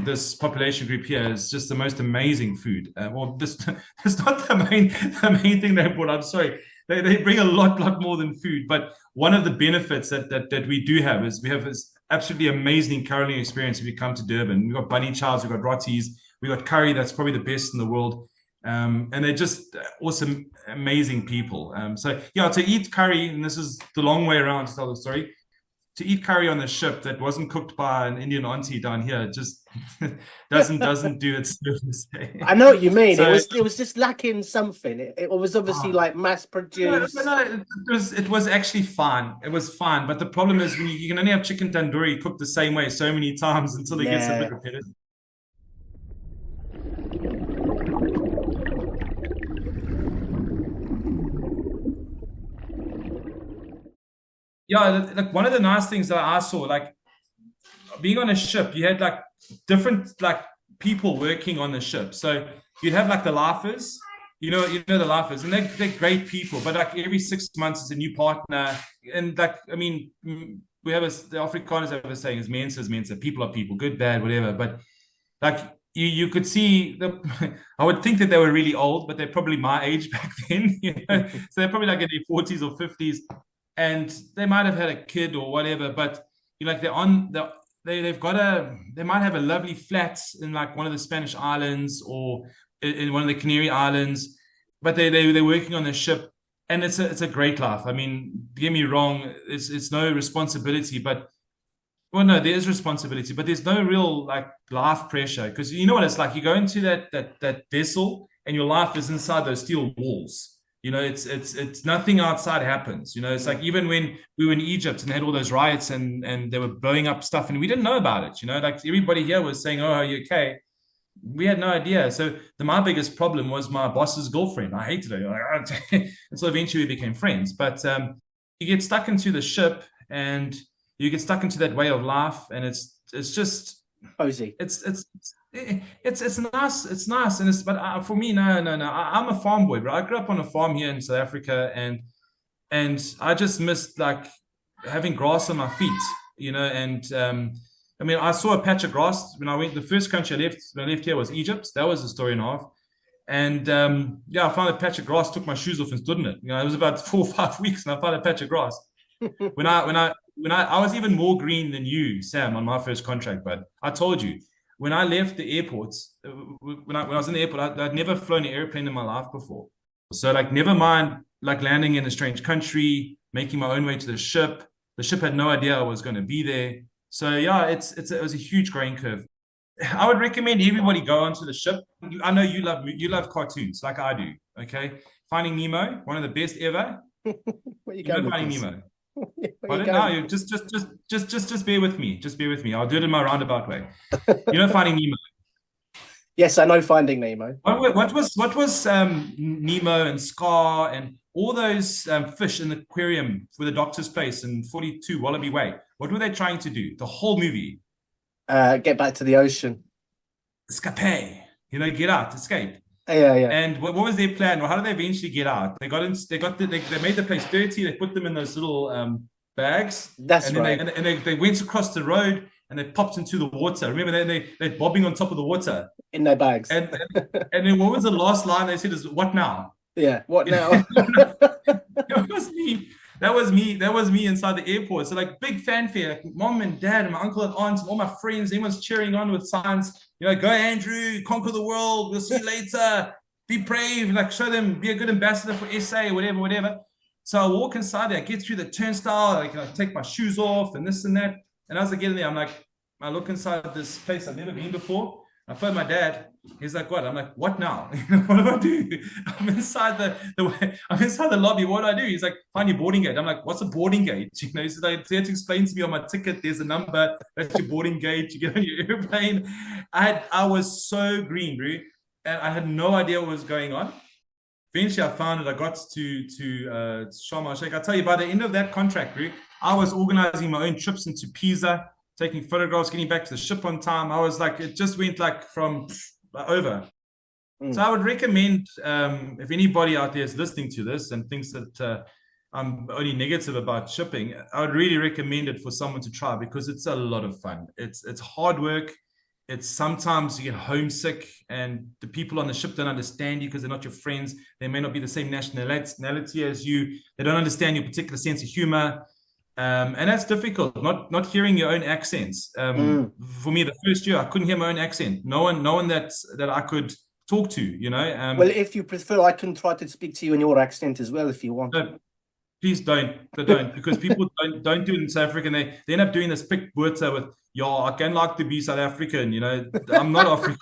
this population group here is just the most amazing food. It's not the main thing they brought. I'm sorry. They bring a lot more than food. But one of the benefits that we do have is we have this absolutely amazing currying experience if you come to Durban. We've got bunny chows, we've got rotis, we've got curry that's probably the best in the world. And they're just awesome, amazing people. To eat curry, and this is the long way around to tell the story, to eat curry on the ship that wasn't cooked by an Indian auntie down here just doesn't do its service. I know what you mean. So, it was just lacking something. It was obviously like mass produced. No, it was actually fine. It was fine, but the problem is when you can only have chicken tandoori cooked the same way so many times until it gets a bit repetitive. Yeah, like one of the nice things that I saw, like being on a ship, you had like different like people working on the ship. So you'd have like the lifers, you know the lifers, and they're great people. But like every 6 months, it's a new partner, and like we have the Afrikaners have a saying is mense, people are people, good, bad, whatever. But like you could see I would think that they were really old, but they're probably my age back then. So they're probably like in their 40s or 50s. And they might have had a kid or whatever, but they might have a lovely flat in like one of the Spanish islands or in one of the Canary Islands, but they're working on the ship, and it's a great life. I mean, don't get me wrong, it's no responsibility, but there is responsibility, but there's no real like life pressure, because you know what it's like. You go into that vessel, and your life is inside those steel walls. It's nothing outside happens. It's like even when we were in Egypt and had all those riots and they were blowing up stuff and we didn't know about it. Like everybody here was saying, "Oh, are you okay?" We had no idea. So my biggest problem was my boss's girlfriend. I hated her. And so eventually we became friends. But you get stuck into the ship and you get stuck into that way of life, and it's just cozy. It's nice. It's nice, but for me, no. I'm a farm boy, bro. I grew up on a farm here in South Africa, and I just missed like having grass on my feet, And I saw a patch of grass when I went. The first country when I left here was Egypt. That was a story and a half. And I found a patch of grass, took my shoes off and stood in it. It was about 4 or 5 weeks, and I found a patch of grass. When I was even more green than you, Sam, on my first contract, but I told you, when I left the airport, when I was in the airport, I'd never flown an airplane in my life before. So like, never mind like landing in a strange country, making my own way to the ship. The ship had no idea I was going to be there. So yeah, it was a huge growing curve. I would recommend everybody go onto the ship. I know you love cartoons like I do. Okay, Finding Nemo, one of the best ever. What you going Finding Nemo? Just bear with me. Just bear with me. I'll do it in my roundabout way. Finding Nemo. Yes, I know Finding Nemo. What was Nemo and Scar and all those fish in the aquarium for the doctor's place in 42 Wallaby Way? What were they trying to do? The whole movie. Get back to the ocean. Escape. Get out, escape. Yeah. And what was their plan? Well, how did they eventually get out? They made the place dirty. They put them in those little bags. That's right. They went across the road. and they popped into the water. Remember, they're bobbing on top of the water. In their bags. And then what was the last line they said is, "What now?" Yeah, what now? It was me. That was me inside the airport. So like big fanfare, like mom and dad and my uncle and aunt and all my friends, everyone's cheering on with signs, go Andrew, conquer the world, we'll see you later, be brave, like show them, be a good ambassador for SA, whatever. So I walk inside there, I get through the turnstile, I take my shoes off and this and that. And as I get in there, I look inside this place I've never been before. I phone my dad. He's like, "What?" I'm like, "What now? What do I do? I'm inside the lobby. What do I do?" He's like, "Find your boarding gate." I'm like, "What's a boarding gate?" He's like, "They had to explain to me on my ticket. There's a number. That's your boarding gate. You get on your airplane." I was so green, bro, and I had no idea what was going on. Eventually, I found it. I got to Sharm el Sheikh. I tell you, by the end of that contract, bro, I was organizing my own trips into Pisa, taking photographs, getting back to the ship on time. I was like, it just went like from over. So I would recommend, if anybody out there is listening to this and thinks that I'm only negative about shipping, I would really recommend it for someone to try because it's a lot of fun. It's hard work. It's sometimes you get homesick and the people on the ship don't understand you because they're not your friends. They may not be the same nationality as you. They don't understand your particular sense of humor. And that's difficult, not hearing your own accents. For me, the first year, I couldn't hear my own accent. No one that I could talk to, Well, if you prefer, I can try to speak to you in your accent as well if you want. No, please don't, because people don't do it in South Africa. And they end up doing this pick Boerta with, I can like to be South African, I'm not African,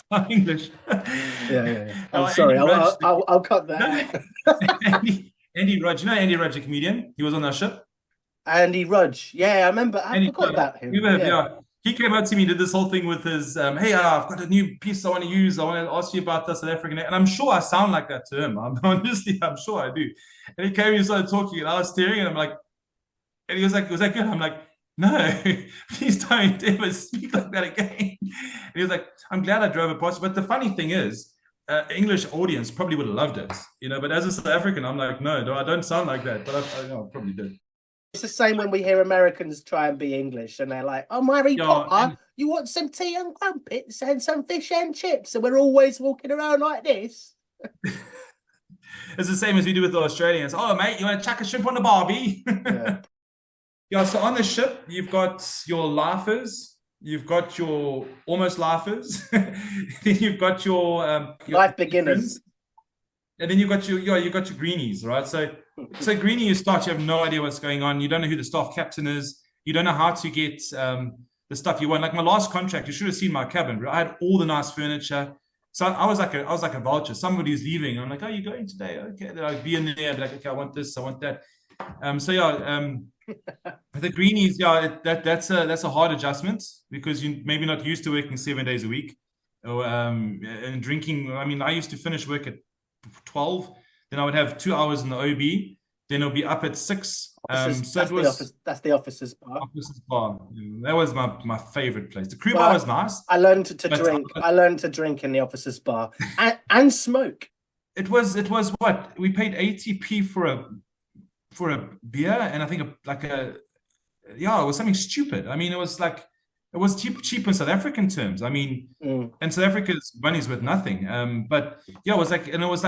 I'm English. Yeah. I'm sorry, I'll cut that. Andy Rudge, Andy Rudge, a comedian? He was on our ship. Andy Rudge. Yeah, I remember. I forgot about him. He came out to me, did this whole thing with his, "Hey, I've got a new piece I want to use. I want to ask you about this South African." And I'm sure I sound like that to him. I'm sure I do. And he came and started talking, and I was staring, and I'm like, and he was like, "Was that good?" I'm like, "No, please don't ever speak like that again." And he was like, "I'm glad I drove it past." But the funny thing is, English audience probably would have loved it, But as a South African, I'm like, no, I don't sound like that. But I probably did. It's the same when we hear Americans try and be English and they're like, "Oh, Harry Potter, you want some tea and crumpets and some fish and chips?" And we're always walking around like this. It's the same as we do with the Australians. "Oh, mate, you want to chuck a shrimp on the barbie?" So on the ship, you've got your lifers, you've got your almost lifers, then you've got your life beginners. And then you've got your greenies, right? So greenie, you start, you have no idea what's going on. You don't know who the staff captain is. You don't know how to get the stuff you want. Like my last contract, you should have seen my cabin. I had all the nice furniture. So I was like a vulture. Somebody's leaving. I'm like, "Oh, you're going today? Okay." Then I'd be in there, I'd be like, "Okay, I want this, I want that." The greenies, that's a hard adjustment because you're maybe not used to working 7 days a week or and drinking. I mean, I used to finish work at 12, then I would have 2 hours in the OB, then it'll be up at 6. That's the officers' bar. Officers' bar. That was my favorite place. The crew bar was nice. I learned to drink. I learned to drink in the officers' bar and smoke. It was what we paid 80p for a beer, and I think it was something stupid. I mean, it was cheap in South African terms. I mean, and South Africa's money's worth nothing. But it was like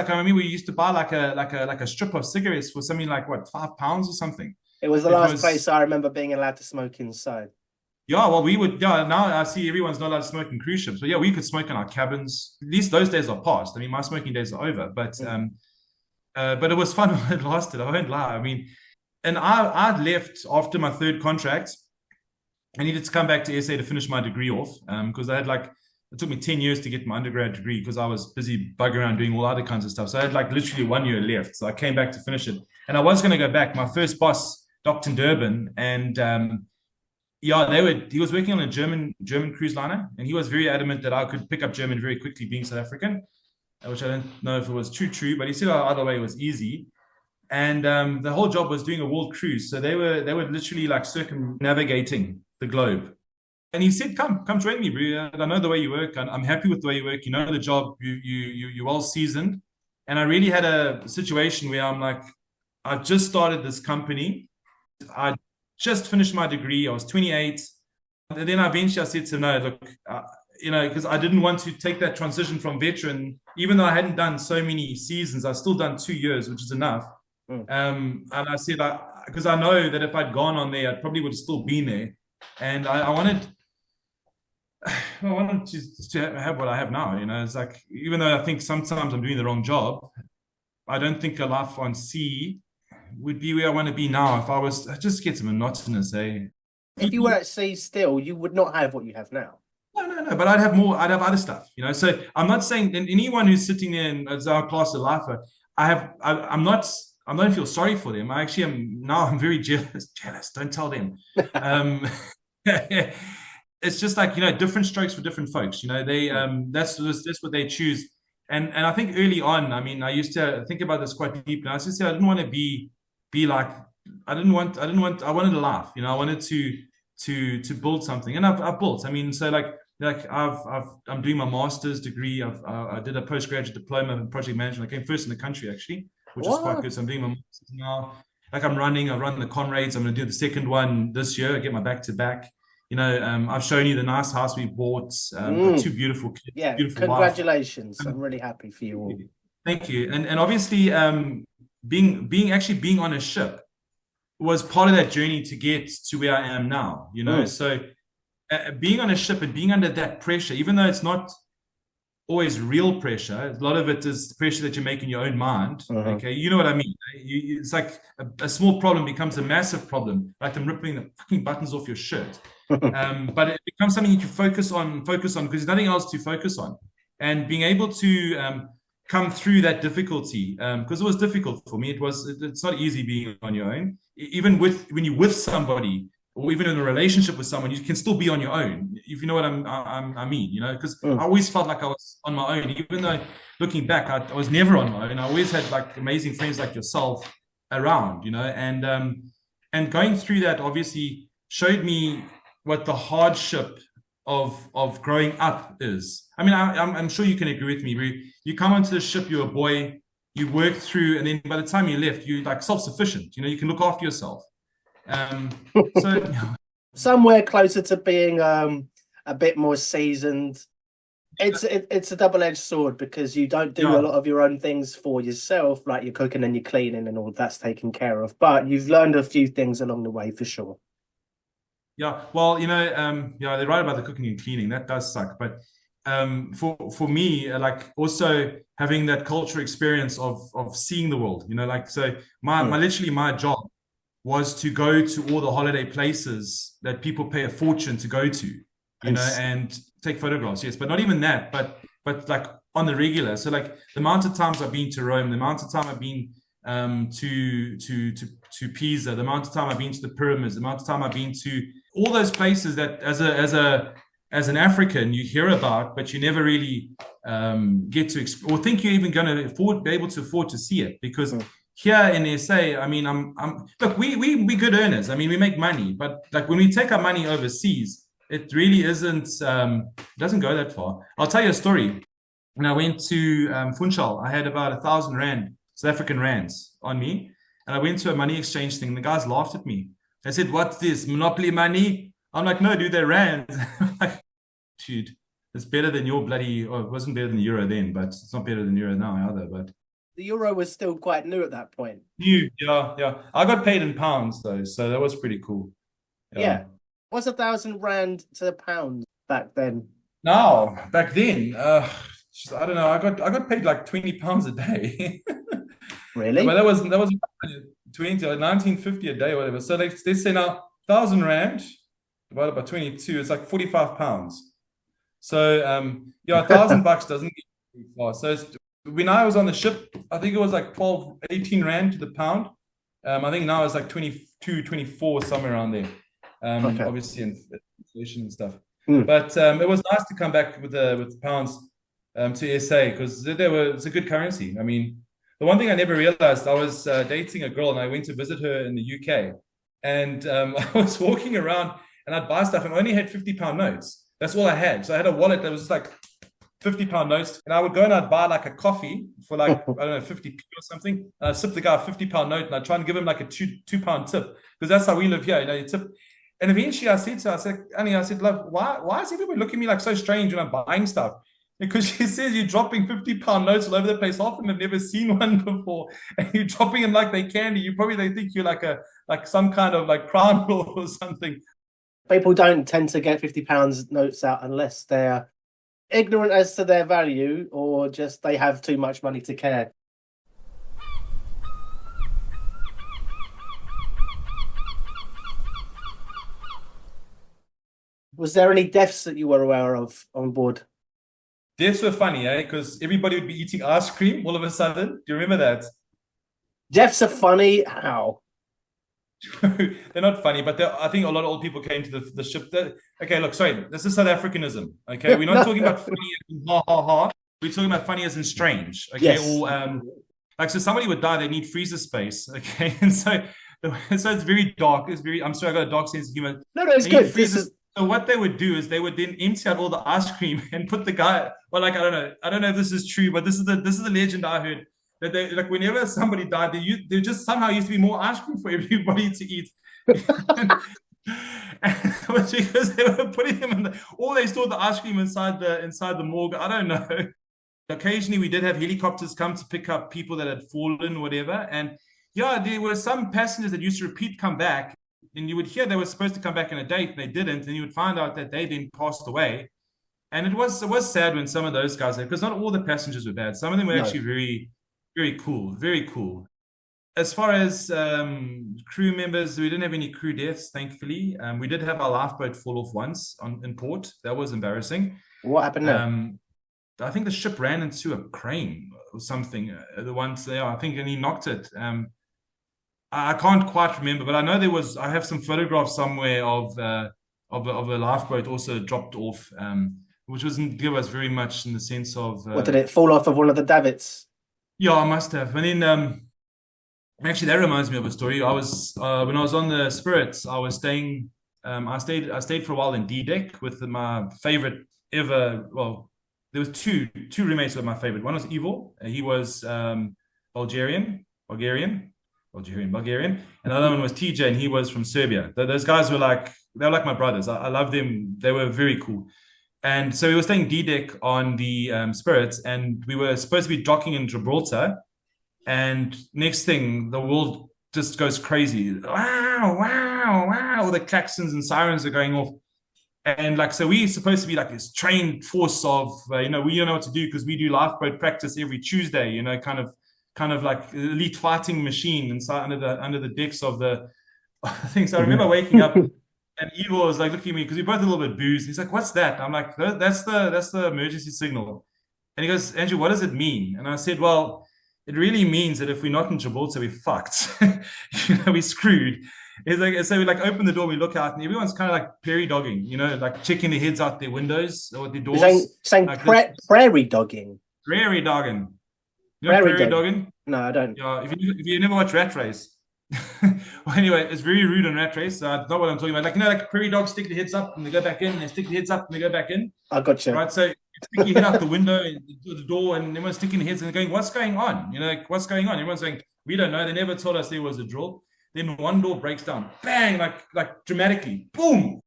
I remember we used to buy like a strip of cigarettes for something like what, £5 or something. It was the last place I remember being allowed to smoke inside. Yeah, well, we would. Yeah, now I see everyone's not allowed to smoke in cruise ships. But yeah, we could smoke in our cabins. At least those days are past. I mean, my smoking days are over. But it was fun while it lasted. I won't lie. I mean, and I left after my third contract. I needed to come back to SA to finish my degree off because it took me 10 years to get my undergrad degree because I was busy bugging around doing all other kinds of stuff. So I had literally 1 year left. So I came back to finish it. And I was going to go back. My first boss, Dr. Durban, and he was working on a German cruise liner. And he was very adamant that I could pick up German very quickly being South African, which I don't know if it was true, but he said either way it was easy. And the whole job was doing a world cruise. So they were literally circumnavigating the globe. And he said, come join me, bro. I know the way you work. I'm happy with the way you work. You know the job. You're well seasoned. And I really had a situation where I'm like, I've just started this company. I just finished my degree. I was 28. And then eventually I said to him, no, look, because I didn't want to take that transition from veteran, even though I hadn't done so many seasons, I've still done 2 years, which is enough. And I said, because I know that if I'd gone on there, I probably would have still been there. And I wanted to have what I have now. It's like, even though I think sometimes I'm doing the wrong job, I don't think a life on sea would be where I want to be now. If I just get monotonous, eh? If you were at sea still, you would not have what you have now. No, but I'd have more. I'd have other stuff, So I'm not saying that anyone who's sitting there and as our class of lifer, I'm not feel sorry for them. I actually am now. I'm very jealous. Don't tell them. It's just like, different strokes for different folks. They that's what they choose. And I think early on, I mean, I used to think about this quite deeply. I used to say I didn't want to be like, I wanted to laugh. I wanted to build something, and I've built. I mean, so like I'm doing my master's degree. I did a postgraduate diploma in project management. I came first in the country actually, which is quite good. So I'm doing my master's now. Like I run the Conrads. I'm going to do the second one this year. I get my back to back. I've shown you the nice house we bought. Got 2 beautiful kids. Yeah, beautiful congratulations. I'm really happy for you all. Thank you. And obviously, being on a ship was part of that journey to get to where I am now. So being on a ship and being under that pressure, even though it's not always real pressure, a lot of it is the pressure that you make in your own mind. Okay, you know what I mean? It's like a small problem becomes a massive problem, like them ripping the fucking buttons off your shirt. But it becomes something that you focus on because there's nothing else to focus on. And being able to come through that difficulty, because it was difficult for me. It's not easy being on your own. Even when you're with somebody, or even in a relationship with someone, you can still be on your own, if you know what I mean, because I always felt like I was on my own, even though looking back, I was never on my own. I always had like amazing friends like yourself around, and going through that obviously showed me what the hardship of growing up is. I mean, I'm sure you can agree with me. You come onto the ship, you're a boy, you work through, and then by the time you left, you're like self-sufficient. You can look after yourself. So somewhere closer to being a bit more seasoned. It's a double-edged sword because you don't do a lot of your own things for yourself, like your cooking and your cleaning and all that's taken care of. But you've learned a few things along the way for sure. Yeah, well, they're right about the cooking and cleaning. That does suck, but for me, like also having that cultural experience of seeing the world. So my job was to go to all the holiday places that people pay a fortune to go to, and take photographs. Yes, but not even that, but like on the regular. So like the amount of times I've been to Rome, the amount of time I've been to Pisa, the amount of time I've been to the pyramids, the amount of time I've been to all those places that as an African you hear about, but you never really get to or think you're even going to be able to afford to see it, because here in SA, I mean, look, we good earners. I mean, we make money, but like when we take our money overseas, it really isn't, doesn't go that far. I'll tell you a story. When I went to Funchal, I had about 1,000 Rand, South African rands on me. And I went to a money exchange thing. The guys laughed at me. They said, "What's this, monopoly money?" I'm like, "No, dude, they're rands." Like, dude, it's better than your bloody, it wasn't better than the euro then, but it's not better than euro now either. But the euro was still quite new at that point. New, yeah. I got paid in pounds though, so that was pretty cool. Yeah. What's 1,000 Rand to the pound back then? No, back then, I don't know. I got paid like £20 a day. Really? But that was 1950 a day, or whatever. So let's say now 1,000 Rand divided by 22, it's like £45. So $1,000 doesn't get very far. So when I was on the ship, I think it was like 12, 18 Rand to the pound. I think now it's like 22, 24, somewhere around there. Obviously inflation and stuff. But it was nice to come back with the pounds to SA, because it's a good currency. I mean, the one thing I never realized, I was dating a girl and I went to visit her in the UK, and I was walking around and I'd buy stuff and I only had £50 notes. That's all I had. So I had a wallet that was like £50 notes, and I would go and I'd buy like a coffee for like, I don't know, 50p or something. And I'd tip the guy a £50 note and I'd try and give him like a £2 tip, because that's how we live here. You tip. And eventually I said to her, Annie, I said, love, why is everybody looking at me like so strange when I'm buying stuff? Because she says you're dropping 50-pound notes all over the place. Half of them have never seen one before, and you're dropping them like they candy. They think you're like some kind of like crime lord or something. People don't tend to get £50 notes out unless they're ignorant as to their value or just they have too much money to care. Was there any deaths that you were aware of on board? Deaths were funny, because everybody would be eating ice cream all of a sudden. Do you remember that? Deaths are funny. How? They're not funny, but I think a lot of old people came to the ship. Okay, look, sorry, this is South Africanism. Okay, we're not talking about funny as in ha ha ha. We're talking about funny as in strange. Okay, yes. Or so somebody would die, they need freezer space. Okay, and so it's very dark. I'm sorry, I got a dark sense of humor. No, it's good. So what they would do is they would then empty out all the ice cream and put the guy. Well, like I don't know if this is true, but this is the legend I heard. That they, like, whenever somebody died, there just somehow used to be more ice cream for everybody to eat. And it was because they were putting them in all they stored the ice cream inside the morgue. I don't know. Occasionally we did have helicopters come to pick up people that had fallen or whatever. And yeah, there were some passengers that used to come back, and you would hear they were supposed to come back on a date, and they didn't, and you would find out that they then passed away. And it was sad when some of those guys, because not all the passengers were bad. Some of them were actually very, very cool, very cool. As far as crew members, we didn't have any crew deaths, thankfully. We did have our lifeboat fall off once in port. That was embarrassing. What happened there? I think the ship ran into a crane or something. The ones there, I think, and he knocked it. I can't quite remember, but I know I have some photographs somewhere of a lifeboat also dropped off, which wasn't give us very much in the sense of. What, did it fall off of one of the davits? Yeah, I must have. And then, actually, that reminds me of a story. I was when I was on the Spirits, I was staying. I stayed for a while in D deck with my favorite ever. Well, there was two roommates were my favorite. One was Evil. He was Bulgarian. And the other one was TJ, and he was from Serbia. Those guys were like my brothers. I love them. They were very cool. And so we were staying D-deck on the Spirits, and we were supposed to be docking in Gibraltar. And next thing, the world just goes crazy. Wow, wow, wow. All the klaxons and sirens are going off. And so we're supposed to be like this trained force of, we don't know what to do because we do lifeboat practice every Tuesday, kind of like elite fighting machine inside under the decks of the things. So I remember waking up and Evil was like looking at me because we both a little bit boozed. He's like, "What's that?" I'm like, "That's the emergency signal." And he goes, "Andrew, what does it mean?" And I said, "Well, it really means that if we're not in Gibraltar, we're fucked. We're screwed." It's like, so we open the door, we look out, and everyone's kind of like prairie dogging, like checking their heads out their windows or their doors. Saying like prairie dogging. Prairie dogging. You know prairie dogging? No, I don't. Yeah, if you never watch Rat Race. Well, anyway, it's very rude on Rat Race. That's not what I'm talking about. Like prairie dogs stick their heads up and they go back in, and they stick their heads up and they go back in. I got you. Right, so you stick your head out the window and the door, and everyone's sticking their heads and going, "What's going on?" What's going on? Everyone's saying, "We don't know. They never told us there was a drill." Then one door breaks down, bang, like dramatically, boom.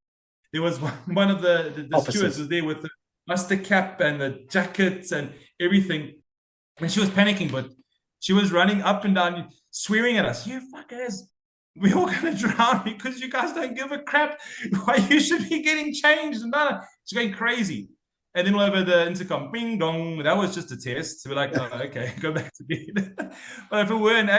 There was one of the stewards was there with the mustard cap and the jackets and everything, and she was panicking, but she was running up and down, swearing at us. "You fuckers, we're all going to drown because you guys don't give a crap. Why you should be getting changed." And she's going crazy. And then all over the intercom, bing dong. That was just a test. So we're like, "Oh, okay, go back to bed." But if it were, and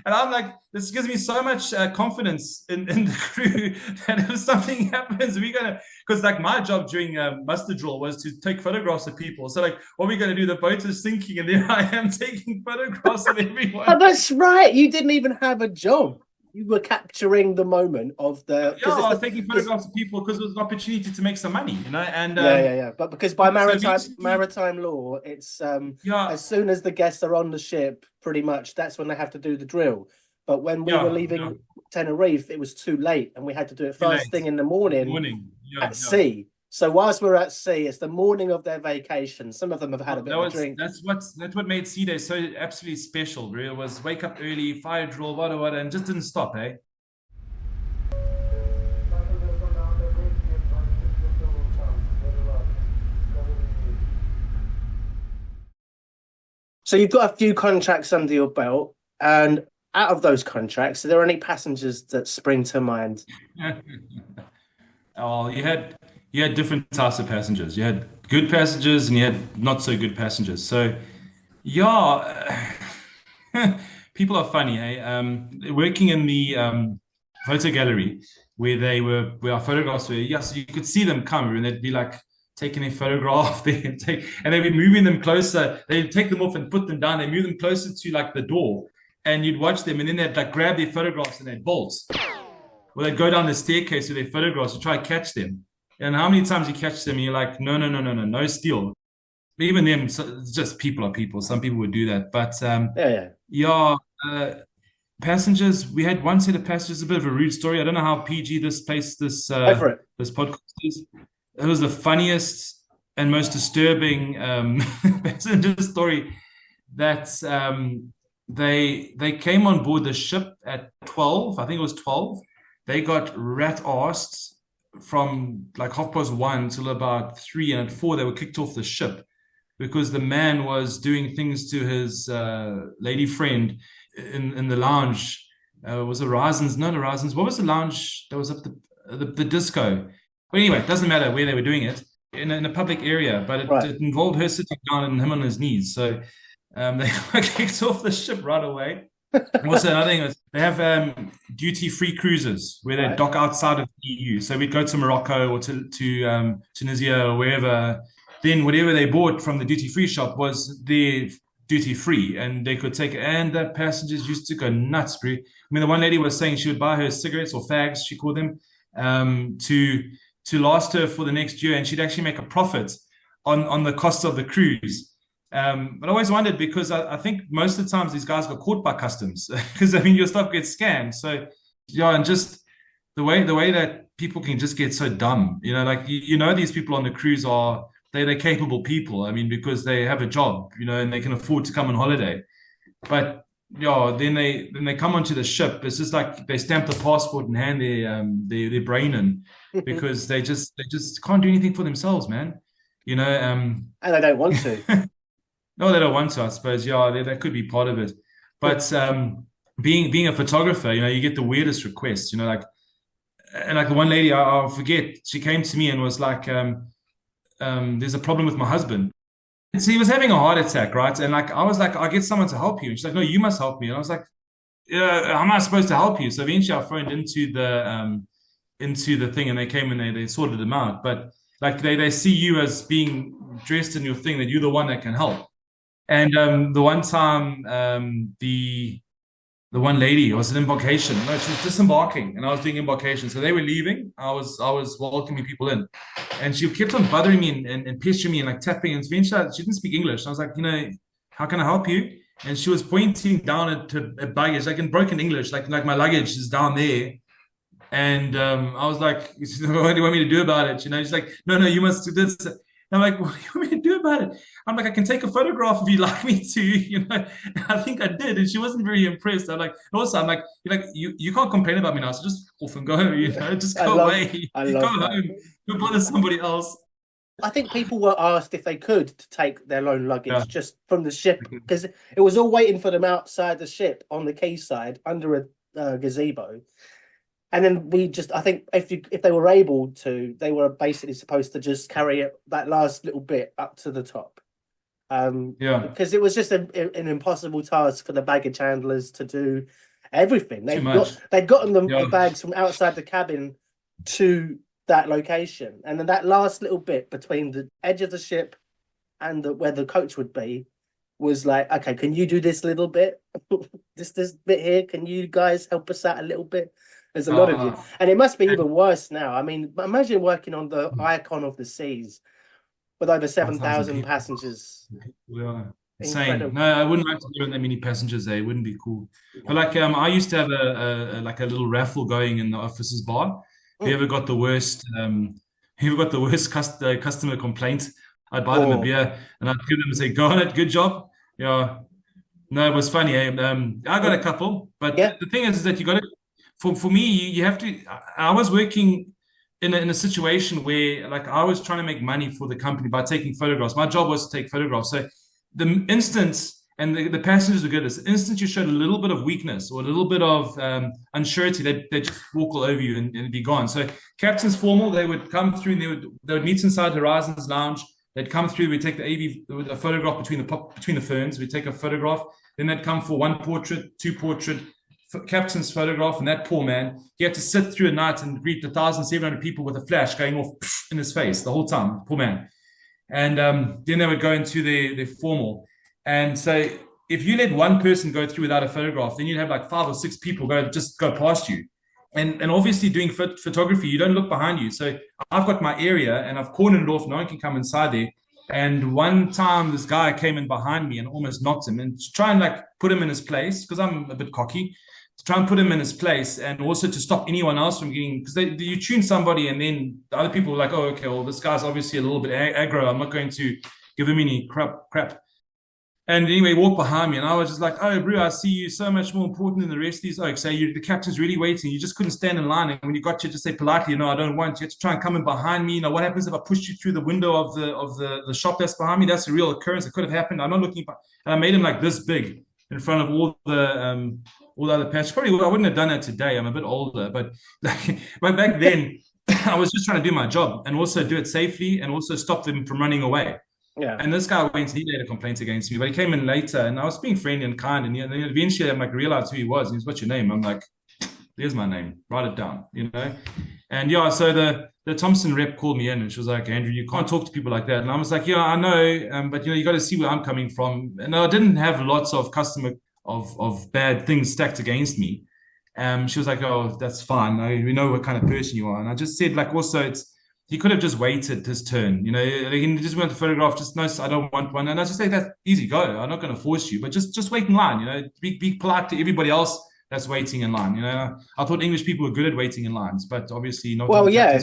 I'm like, this gives me so much confidence in the crew that if something happens, we're gonna. Because my job during muster drill was to take photographs of people. So what are we gonna do? The boat is sinking, and there I am taking photographs of everyone. Oh, that's right. You didn't even have a job. You were capturing the moment of the. Yeah, I was taking photographs of people because it was an opportunity to make some money, And yeah. But because by maritime law, it's as soon as the guests are on the ship, pretty much that's when they have to do the drill. But when we were leaving Tenerife, it was too late, and we had to do it first thing in the morning at sea. So whilst we're at sea, it's the morning of their vacation. Some of them have had a bit of a drink. That's what made Sea Day so absolutely special. Really, was wake up early, fire drill, what, and just didn't stop, eh? So you've got a few contracts under your belt, and out of those contracts, are there any passengers that spring to mind? Oh, you had different types of passengers. You had good passengers and you had not so good passengers. So yeah, people are funny, eh? Working in the photo gallery where our photographs were, yes, you could see them come and they'd be like taking a photograph and they'd be moving them closer. They'd take them off and put them down. They move them closer to like the door, and you'd watch them, and then they'd like grab their photographs and they'd bolt. Or they'd go down the staircase with their photographs to try to catch them. And how many times you catch them and you're like, no, no, no, no, no, no steal. Even them, just people are people. Some people would do that. But yeah, passengers, we had one set of passengers, a bit of a rude story. I don't know how PG this Go for it. this podcast is. It was the funniest and most disturbing passenger story that they came on board the ship at 12. I think it was 12. They got rat-assed from like 1:30 till about 3, and at 4 they were kicked off the ship because the man was doing things to his lady friend in the lounge. Was Horizons? Not Horizons. What was the lounge that was up the disco? But anyway, it doesn't matter where they were doing it, in a public area, but it involved her sitting down and him on his knees. So they got kicked off the ship right away. Also, another thing is they have duty-free cruises where they dock outside of the EU. So we'd go to Morocco or to Tunisia or wherever. Then whatever they bought from the duty-free shop was their duty-free, and they could take it. And the passengers used to go nuts, bro. I mean, the one lady was saying she would buy her cigarettes or fags, she called them, to last her for the next year, and she'd actually make a profit on the cost of the cruise. But I always wondered, because I think most of the times these guys got caught by customs because I mean your stuff gets scanned. So yeah, and just the way that people can just get so dumb, like these people on the cruise they're capable people. I mean, because they have a job, and they can afford to come on holiday. But yeah, then they come onto the ship. It's just like they stamp the passport and hand their brain in because they just can't do anything for themselves, man. And they don't want to. No, they don't want to, I suppose. Yeah, that could be part of it. But being a photographer, you get the weirdest requests. Like the one lady, I'll forget. She came to me and was like, "There's a problem with my husband." So he was having a heart attack, right? And I was like, "I'll get someone to help you." And she's like, "No, you must help me." And I was like, "How am I supposed to help you?" So eventually, I phoned into the thing, and they came and they sorted them out. But like they see you as being dressed in your thing, that you're the one that can help. And the one time, the one lady was an embarkation. No, she was disembarking, and I was doing embarkation. So they were leaving. I was welcoming people in, and she kept on bothering me and pestering me and like tapping. And eventually, she didn't speak English. I was like, how can I help you? And she was pointing down at baggage, like in broken English, like my luggage is down there. And I was like, what do you want me to do about it? She's like, no, you must do this. And I'm like, what do you want me to do about it? I'm like, I can take a photograph if you'd like me to, And I think I did, and she wasn't very impressed. I'm like, you can't complain about me now, so just off and go, just go away. Go home, go bother somebody else. I think people were asked if they could to take their own luggage just from the ship, because it was all waiting for them outside the ship on the quayside under a gazebo. And then I think if they were able to, they were basically supposed to just carry that last little bit up to the top. Because it was just an impossible task for the baggage handlers to do everything. They'd gotten the bags from outside the cabin to that location, and then that last little bit between the edge of the ship and where the coach would be was like, okay, can you do this little bit, this bit here? Can you guys help us out a little bit? There's a lot of you, and it must be even worse now. I mean, imagine working on the Icon of the Seas with over 7,000 passengers. Yeah, insane. No, I wouldn't like to do that many passengers there. It wouldn't be cool. But like, I used to have a little raffle going in the office's bar. Whoever got the worst, customer complaint, I'd buy them a beer and I'd give them and say, "Go on it, good job." Yeah, no, it was funny. I got a couple, but the thing is that you got to. For me, you have to. I was working in a situation where, like, I was trying to make money for the company by taking photographs. My job was to take photographs. So the instant And the passengers were good. As the instant you showed a little bit of weakness or a little bit of unsurety, they'd just walk all over you and be gone. So captain's formal, they would come through and they would meet inside Horizons Lounge. They'd come through. We'd take a photograph between the ferns. We'd take a photograph. Then they'd come for one portrait, two portrait, captain's photograph, and that poor man, he had to sit through a night and greet 1,700 people with a flash going off in his face the whole time. Poor man. And then they would go into their formal. And so if you let one person go through without a photograph, then you'd have like 5 or 6 people go past you. And obviously doing photography, you don't look behind you. So I've got my area and I've cornered it off. No one can come inside there. And one time this guy came in behind me and almost knocked him. And to try and like put him in his place, because I'm a bit cocky, to try and put him in his place and also to stop anyone else from getting, because you tune somebody and then the other people are like, oh, okay, well, this guy's obviously a little bit aggro. I'm not going to give him any crap. And anyway, he walked behind me and I was just like, oh, bro, I see you so much more important than the rest of these oaks. So the captain's really waiting. You just couldn't stand in line. And when you got to just say politely, no, I don't want you. You had to try and come in behind me. You know, what happens if I pushed you through the window of the shop that's behind me? That's a real occurrence. It could have happened. I'm not looking. And I made him like this big in front of all the other passengers. Probably I wouldn't have done that today. I'm a bit older, but back then I was just trying to do my job and also do it safely and also stop them from running away. Yeah. And this guy went and he made a complaint against me, but he came in later and I was being friendly and kind. And then eventually I'm like, realized who he was. And he's, what's your name? I'm like, there's my name. Write it down, you know? And yeah, so the Thompson rep called me in and she was like, Andrew, you can't talk to people like that. And I was like, yeah, I know. But you know, you got to see where I'm coming from. And I didn't have lots of of bad things stacked against me. She was like, oh, that's fine. We know what kind of person you are. And I just said, like, also he could have just waited his turn, you know. He just went to photograph. Just no, I don't want one. And I just say that easy, go. I'm not going to force you, but just wait in line, you know. Be polite to everybody else that's waiting in line. You know, I thought English people were good at waiting in lines, but obviously not. Well, yeah,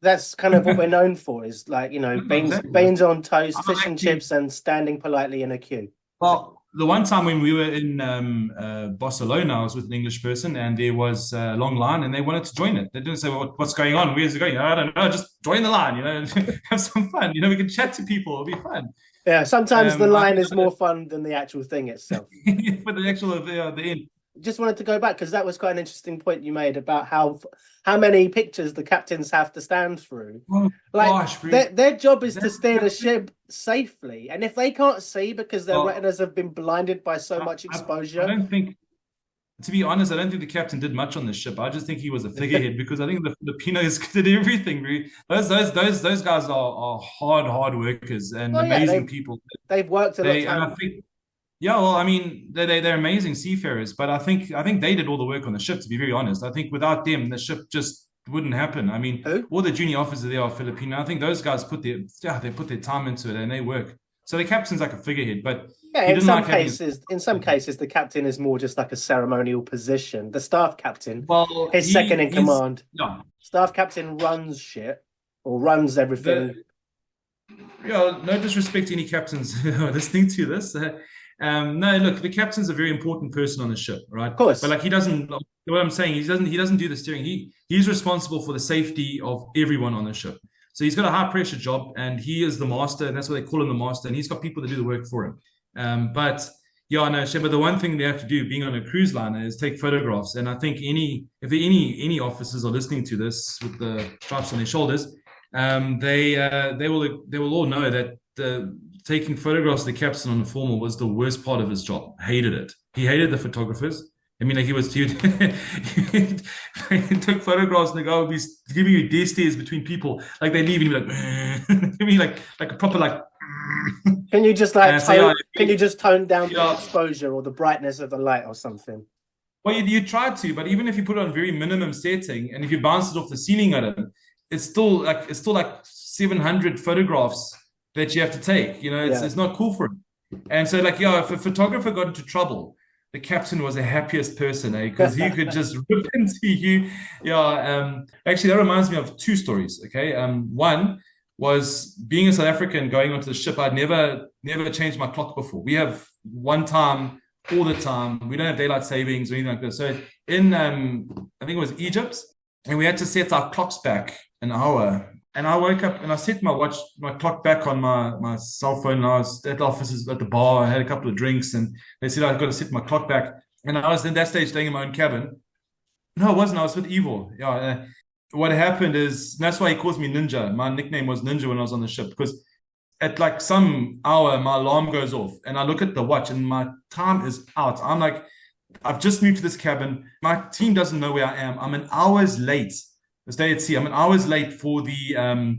that's kind of what we're known for. Is like, you know, beans on toast, fish and chips, and standing politely in a queue. Well, the one time when we were in Barcelona, I was with an English person and there was a long line and they wanted to join it. They didn't say, well, what's going on? Where's it going? I don't know. Just join the line, you know, have some fun. You know, we can chat to people. It'll be fun. Yeah, sometimes the line is more fun than the actual thing itself. For the actual the end. Just wanted to go back because that was quite an interesting point you made about how many pictures the captains have to stand through. Oh, like gosh, their job is to steer the ship safely, and if they can't see because their retinas have been blinded by so much exposure, I don't think. To be honest, I don't think the captain did much on the ship. I just think he was a figurehead because I think the Filipinos did everything. Really. Those guys are hard workers and amazing people. They've worked a lot. Yeah, well, I mean, they're amazing seafarers, but I think they did all the work on the ship. To be very honest, I think without them, the ship just wouldn't happen. I mean, all the junior officers there are Filipino. I think those guys put their time into it and they work. So the captain's like a figurehead, but yeah, in some cases, the captain is more just like a ceremonial position. The staff captain, is second in command. No. Staff captain runs shit or runs everything. No disrespect to any captains listening to this. No, look, the captain's a very important person on the ship, right? Of course. But like he doesn't, what I'm saying, he doesn't do the steering. He's responsible for the safety of everyone on the ship. So he's got a high pressure job and he is the master, and that's what they call him, the master, and he's got people to do the work for him. But the one thing they have to do being on a cruise liner is take photographs. And I think if any officers are listening to this with the stripes on their shoulders, they will all know that taking photographs of the captain on the formal was the worst part of his job. Hated it. He hated the photographers. I mean, like he took photographs and the guy would be giving you death stares between people. Like they leave and be like, like a proper like. Can you just tone down the exposure or the brightness of the light or something? Well, you try to, but even if you put it on very minimum setting and if you bounce it off the ceiling at him, it's still like 700 photographs that you have to take, you know, it's not cool for him. And so like, if a photographer got into trouble, the captain was the happiest person, because he could just rip into you. Actually, that reminds me of 2 stories, okay? One was being a South African going onto the ship. I'd never changed my clock before. We have one time all the time. We don't have daylight savings or anything like that. So in, I think it was Egypt, and we had to set our clocks back an hour And I woke up and I set my clock back on my cell phone. And I was at the offices at the bar. I had a couple of drinks, and they said I've got to set my clock back. And I was in that stage staying in my own cabin. No, I wasn't. I was with Evil. Yeah. What happened is that's why he calls me Ninja. My nickname was Ninja when I was on the ship, because at like some hour my alarm goes off, and I look at the watch and my time is out. I'm like, I've just moved to this cabin. My team doesn't know where I am. I'm an hours late. This day at sea, I'm an hours late for the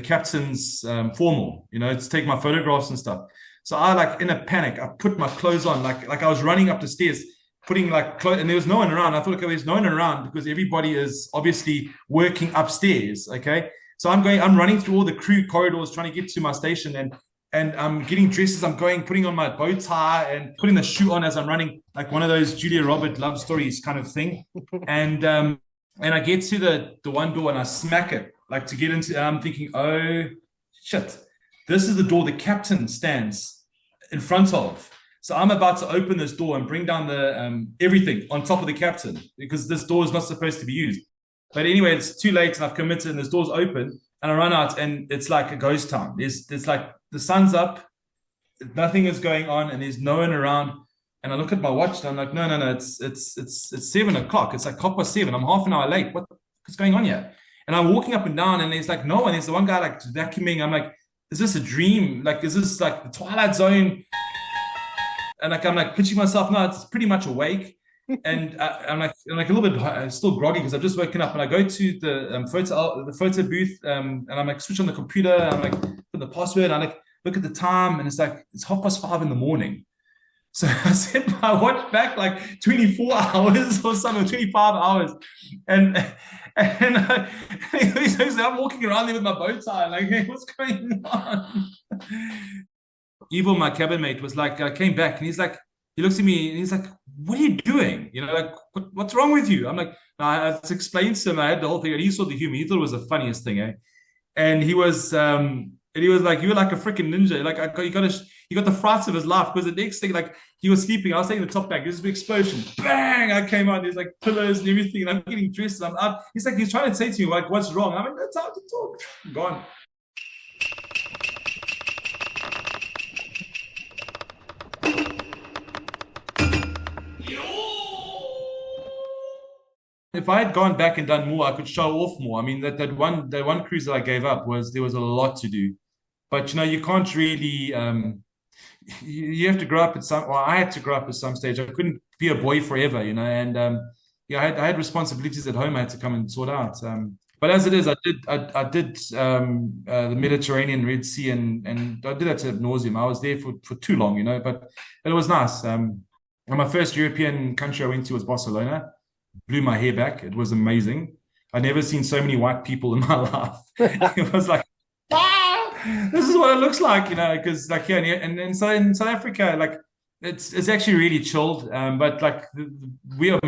captain's formal, to take my photographs and stuff. So I, like, in a panic, I put my clothes on, like I was running up the stairs, putting like clothes, and there was no one around. I thought, okay, there's no one around because everybody is obviously working upstairs. Okay. So I'm running through all the crew corridors trying to get to my station, and I'm getting dresses. I'm putting on my bow tie and putting the shoe on as I'm running, like one of those Julia Roberts love stories kind of thing. And I get to the one door and I smack it, like to get into. I'm thinking, oh shit, this is the door the captain stands in front of. So I'm about to open this door and bring down the everything on top of the captain, because this door is not supposed to be used. But anyway, it's too late and I've committed, and this door's open, and I run out, and it's like a ghost town. It's like the sun's up, nothing is going on, and there's no one around. And I look at my watch and I'm like, no, it's 7:00. It's like 7:30. I'm half an hour late. What's going on here? And I'm walking up and down, and there's like no one. There's the one guy like vacuuming. I'm like, is this a dream? Like, is this like the Twilight Zone? And like, I'm like pitching myself, no, it's pretty much awake. And I'm like a little bit still groggy because I've just woken up, and I go to the photo booth, and I'm like switch on the computer, and I'm like put the password, and I like look at the time, and it's 5:30 in the morning. So I set my watch back like 24 hours or something, 25 hours, and I'm walking around there with my bow tie, like, hey, what's going on? Evil, my cabin mate, was like, I came back, and he looks at me and he's like, what are you doing? Like, what's wrong with you? I'm like, no, I explained to him, I had the whole thing, and he saw the humor. He thought it was the funniest thing, eh? And he was like, you're like a freaking ninja. Like, he got the frights of his life, because the next thing, like, he was sleeping. I was taking the top back. There's this big explosion. Bang! I came out. There's like pillows and everything, and I'm getting dressed. And I'm out. He's trying to say to me, like, what's wrong? I'm like, that's how to talk. Gone. If I had gone back and done more, I could show off more. I mean, that one cruise that I gave up there was a lot to do, but you can't really. You have to grow up I had to grow up at some stage. I couldn't be a boy forever, and I had responsibilities at home I had to come and sort out. But as it is, I did the Mediterranean, Red Sea, and I did that ad nauseum. I was there for too long, but it was nice. And my first European country I went to was Barcelona. Blew my hair back. It was amazing. I'd never seen so many white people in my life. It was like, this is what it looks like, because like here, and so in South Africa, like it's actually really chilled. But like we are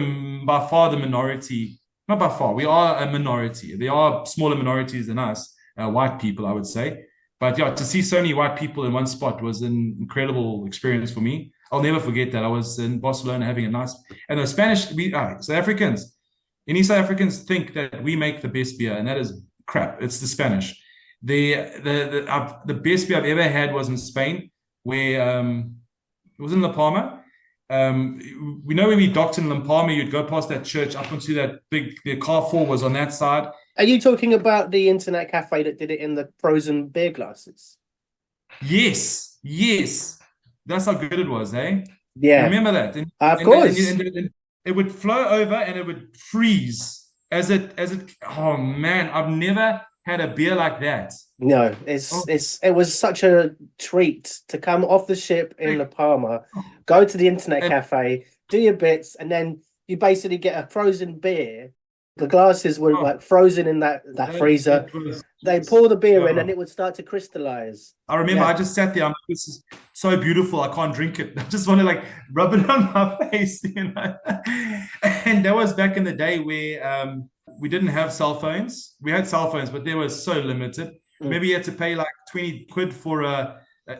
by far the minority. Not by far, we are a minority. There are smaller minorities than us, white people, I would say. But yeah, to see so many white people in one spot was an incredible experience for me. I'll never forget that. I was in Barcelona having a nice, and the Spanish, South Africans, any South Africans think that we make the best beer, and that is crap. It's the Spanish. The best beer I've ever had was in Spain, where it was in La Palma. We know when we docked in La Palma, you'd go past that church up onto that the Carrefour was on that side. Are you talking about the internet cafe that did it in the frozen beer glasses? Yes. That's how good it was, eh? Yeah. Remember that? Of course. And it would flow over and it would freeze as it. Oh man, I've never had a beer like that. No, it was such a treat to come off the ship in La Palma, go to the internet cafe, do your bits, and then you basically get a frozen beer. The glasses were like frozen in that freezer. They pour the beer in and it would start to crystallize. I remember I just sat there. I'm like, this is so beautiful. I can't drink it. I just want to like rub it on my face, And that was back in the day where we didn't have cell phones. We had cell phones, but they were so limited. Maybe you had to pay like 20 quid for an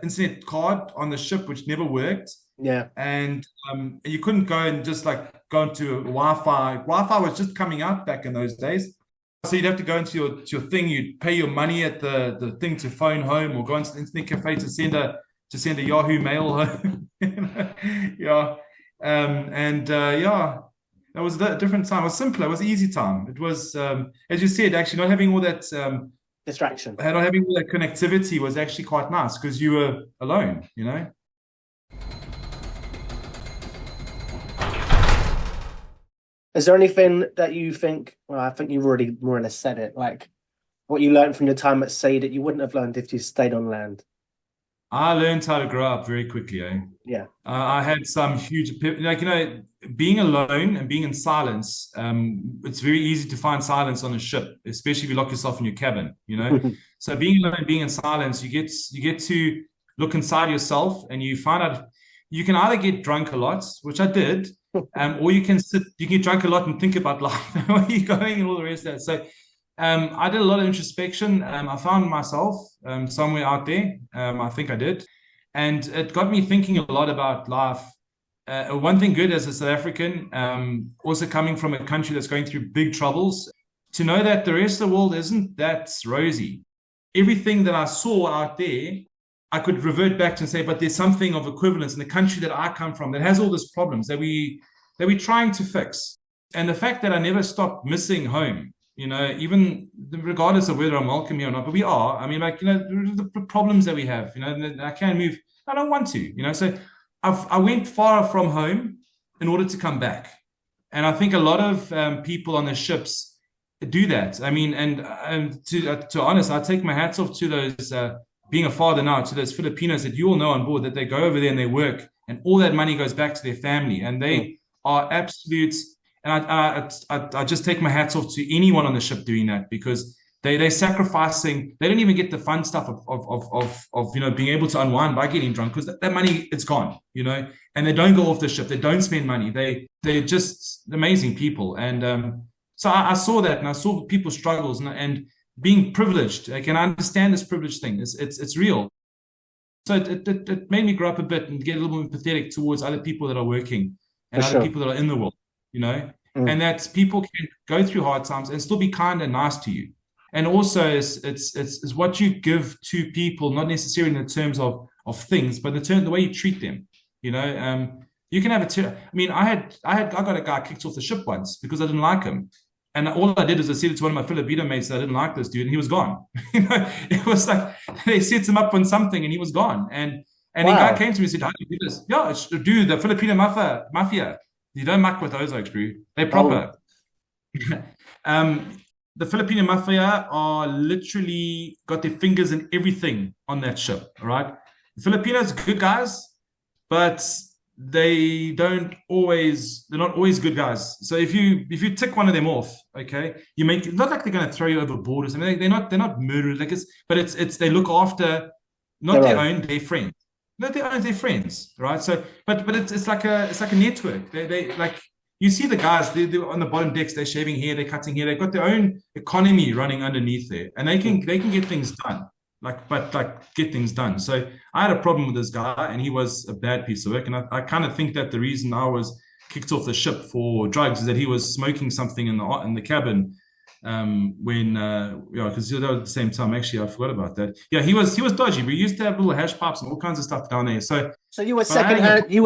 internet card on the ship, which never worked. Yeah. And you couldn't go and just like go into Wi-Fi. Wi-Fi was just coming out back in those days. So you'd have to go into your thing. You'd pay your money at the thing to phone home, or go into the internet cafe to send a Yahoo mail home. Yeah, yeah, that was a different time. It was simpler. It was an easy time. It was, as you said, actually not having all that Distraction. not having all that connectivity was actually quite nice because you were alone. Is there anything that you think, well, I think you've already more or less said it, like what you learned from your time at sea that you wouldn't have learned if you stayed on land? I learned how to grow up very quickly. Yeah. I had some huge, being alone and being in silence. It's very easy to find silence on a ship, especially if you lock yourself in your cabin. So being alone, being in silence, you get to look inside yourself, and you find out you can either get drunk a lot, which I did, or you can get drunk a lot and think about life, where you're going, and all the rest of that. So I did a lot of introspection. I found myself somewhere out there. I think I did. And it got me thinking a lot about life. One thing good as a South African, also coming from a country that's going through big troubles, to know that the rest of the world isn't that rosy. Everything that I saw out there, I could revert back to and say, but there's something of equivalence in the country that I come from that has all these problems that we're trying to fix. And the fact that I never stopped missing home, even regardless of whether I'm welcome here or not, but we are. I mean, the problems that we have, I can't move. I don't want to, so I went far from home in order to come back. And I think a lot of people on the ships do that. I mean, and to honest, I take my hats off to those, being a father now, to those Filipinos that you all know on board, that they go over there and they work, and all that money goes back to their family, and they are absolute. And I just take my hats off to anyone on the ship doing that, because they're sacrificing. They don't even get the fun stuff of being able to unwind by getting drunk, because that money, it's gone, and they don't go off the ship. They don't spend money. They're just amazing people. And so I saw that, and I saw people's struggles, and being privileged. Like, and I understand this privilege thing. It's real. So it made me grow up a bit and get a little more empathetic towards other people that are working and other people that are in the world, and that people can go through hard times and still be kind and nice to you. And also it's what you give to people, not necessarily in the terms of things, but the way you treat them. You can have I got a guy kicked off the ship once because I didn't like him. And all I did is I said it to one of my Filipino mates that I didn't like this dude, and he was gone. It was like they set him up on something, and he was gone. And the guy came to me and said, "How do you do this?" Yeah, dude, the Filipino mafia. You don't muck with those oaks, bro. They're proper. The Filipino mafia are literally got their fingers in everything on that ship. All right, the Filipinos are good guys, but they're not always good guys. So if you tick one of them off, okay, you make it not like they're going to throw you overboard or something. They're not murderers, but it's they look after not their own, their friends. Not their own, their friends, right? So but it's like a network. They like, you see the guys, they're on the bottom decks, they're shaving hair, they're cutting hair, they've got their own economy running underneath there, and they can get things done. Get things done. So I had a problem with this guy, and he was a bad piece of work. And I kind of think that the reason I was kicked off the ship for drugs is that he was smoking something in the cabin because that was at the same time. Actually, I forgot about that. Yeah, he was dodgy. We used to have little hash pipes and all kinds of stuff down there. So you were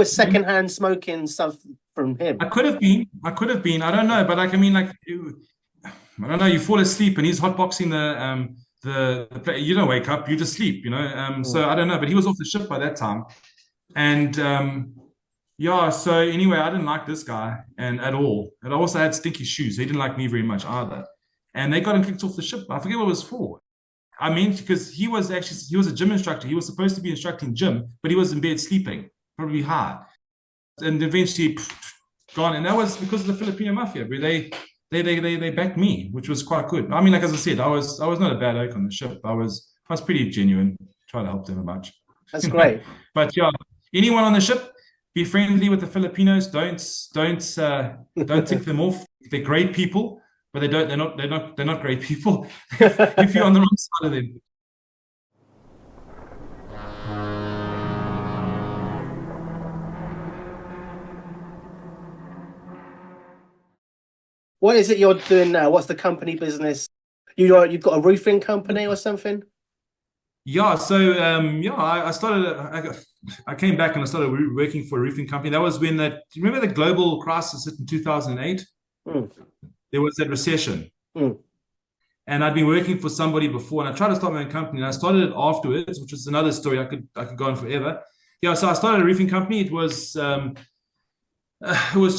secondhand smoking stuff from him. I could have been. I don't know, but I don't know. You fall asleep and he's hotboxing you don't wake up, you just sleep, so I don't know, but he was off the ship by that time. And so anyway, I didn't like this guy and at all. And I also had stinky shoes, so he didn't like me very much either. And they got him kicked off the ship. I forget what it was for. I mean, because he was a gym instructor. He was supposed to be instructing gym, but he was in bed sleeping, probably hard. And eventually gone. And that was because of the Filipino mafia, where they backed me, which was quite good. I mean, like, as I said, I was not a bad oak on the ship. I was pretty genuine, try to help them a bunch. That's great. But yeah, anyone on the ship, be friendly with the Filipinos. Don't tick them off. They're great people, but they're not great people if you're on the wrong side of them. What is it you're doing now? What's the company business? You've got a roofing company or something? Yeah, so I started. I came back and I started working for a roofing company. That was when do you remember the global crisis hit in 2008? Mm. There was that recession. Mm. And I'd been working for somebody before, and I tried to start my own company, and I started it afterwards, which is another story. I could go on forever. Yeah, so I started a roofing company. It was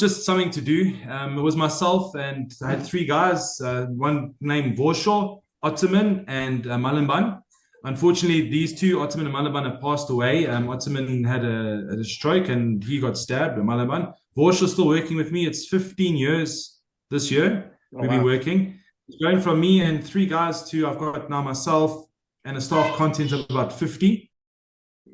just something to do. It was myself, and I had three guys. One named Vorshaw, Ottoman, and Malamban. Unfortunately, these two, Ottoman and Malamban, have passed away. Ottoman had a stroke, and he got stabbed. Malamban. Vorshaw's still working with me. It's 15 years this year we've been working. It's going from me and three guys to I've got now myself and a staff content of about 50.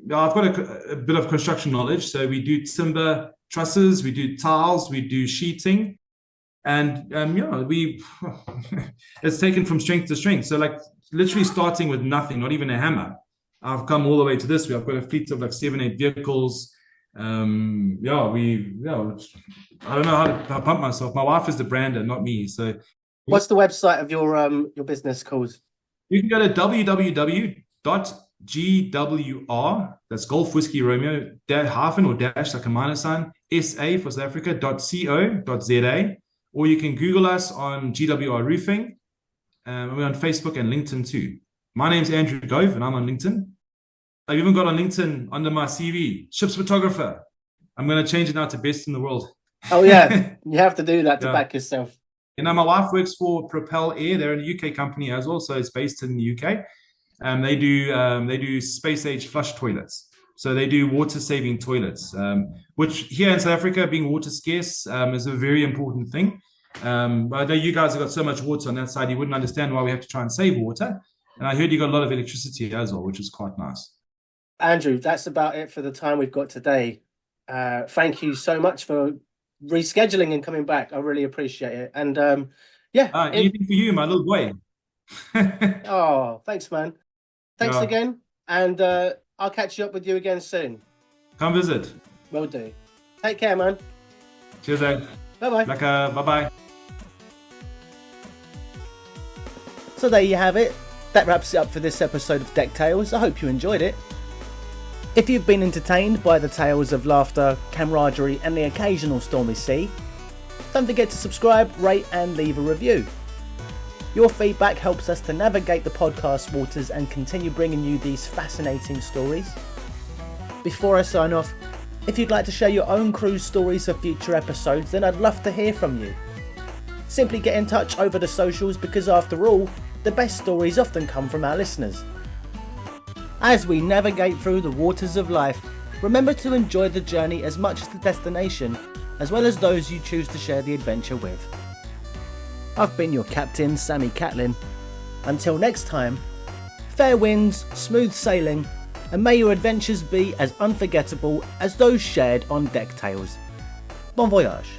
I've got a bit of construction knowledge. So we do timber trusses, we do tiles, we do sheeting. And it's taken from strength to strength. So like literally starting with nothing, not even a hammer. I've come all the way to this. I've got a fleet of like 7-8 vehicles. I don't know how to pump myself. My wife is the brander, not me. So what's the website of your business called? You can go to www.gwr, that's Golf Whiskey Romeo, hyphen or dash, like a minus sign, SA for South Africa, .co.za, or you can Google us on GWR Roofing. We're on Facebook and LinkedIn too. My name's Andrew Gove, and I'm on LinkedIn. I've even got on LinkedIn under my CV, ships photographer. I'm going to change it now to best in the world. Oh yeah, you have to do that to back yourself. My wife works for Propel Air. They're a UK company as well, so it's based in the UK. They do space age flush toilets. So they do water saving toilets, which here in South Africa, being water scarce, is a very important thing. But I know you guys have got so much water on that side, you wouldn't understand why we have to try and save water. And I heard you got a lot of electricity as well, which is quite nice. Andrew, that's about it for the time we've got today. Thank you so much for rescheduling and coming back. I really appreciate it. And anything for you, my little boy. Oh, thanks, man. Thanks again. And I'll catch you up with you again soon. Come visit. Will do. Take care, man. Cheers, Ed. Bye-bye. Bye-bye. So there you have it. That wraps it up for this episode of DeckTales. I hope you enjoyed it. If you've been entertained by the tales of laughter, camaraderie and the occasional stormy sea, don't forget to subscribe, rate and leave a review. Your feedback helps us to navigate the podcast waters and continue bringing you these fascinating stories. Before I sign off, if you'd like to share your own cruise stories for future episodes, then I'd love to hear from you. Simply get in touch over the socials because after all, the best stories often come from our listeners. As we navigate through the waters of life, remember to enjoy the journey as much as the destination, as well as those you choose to share the adventure with. I've been your captain, Sammy Catlin. Until next time, fair winds, smooth sailing, and may your adventures be as unforgettable as those shared on DeckTales. Bon voyage.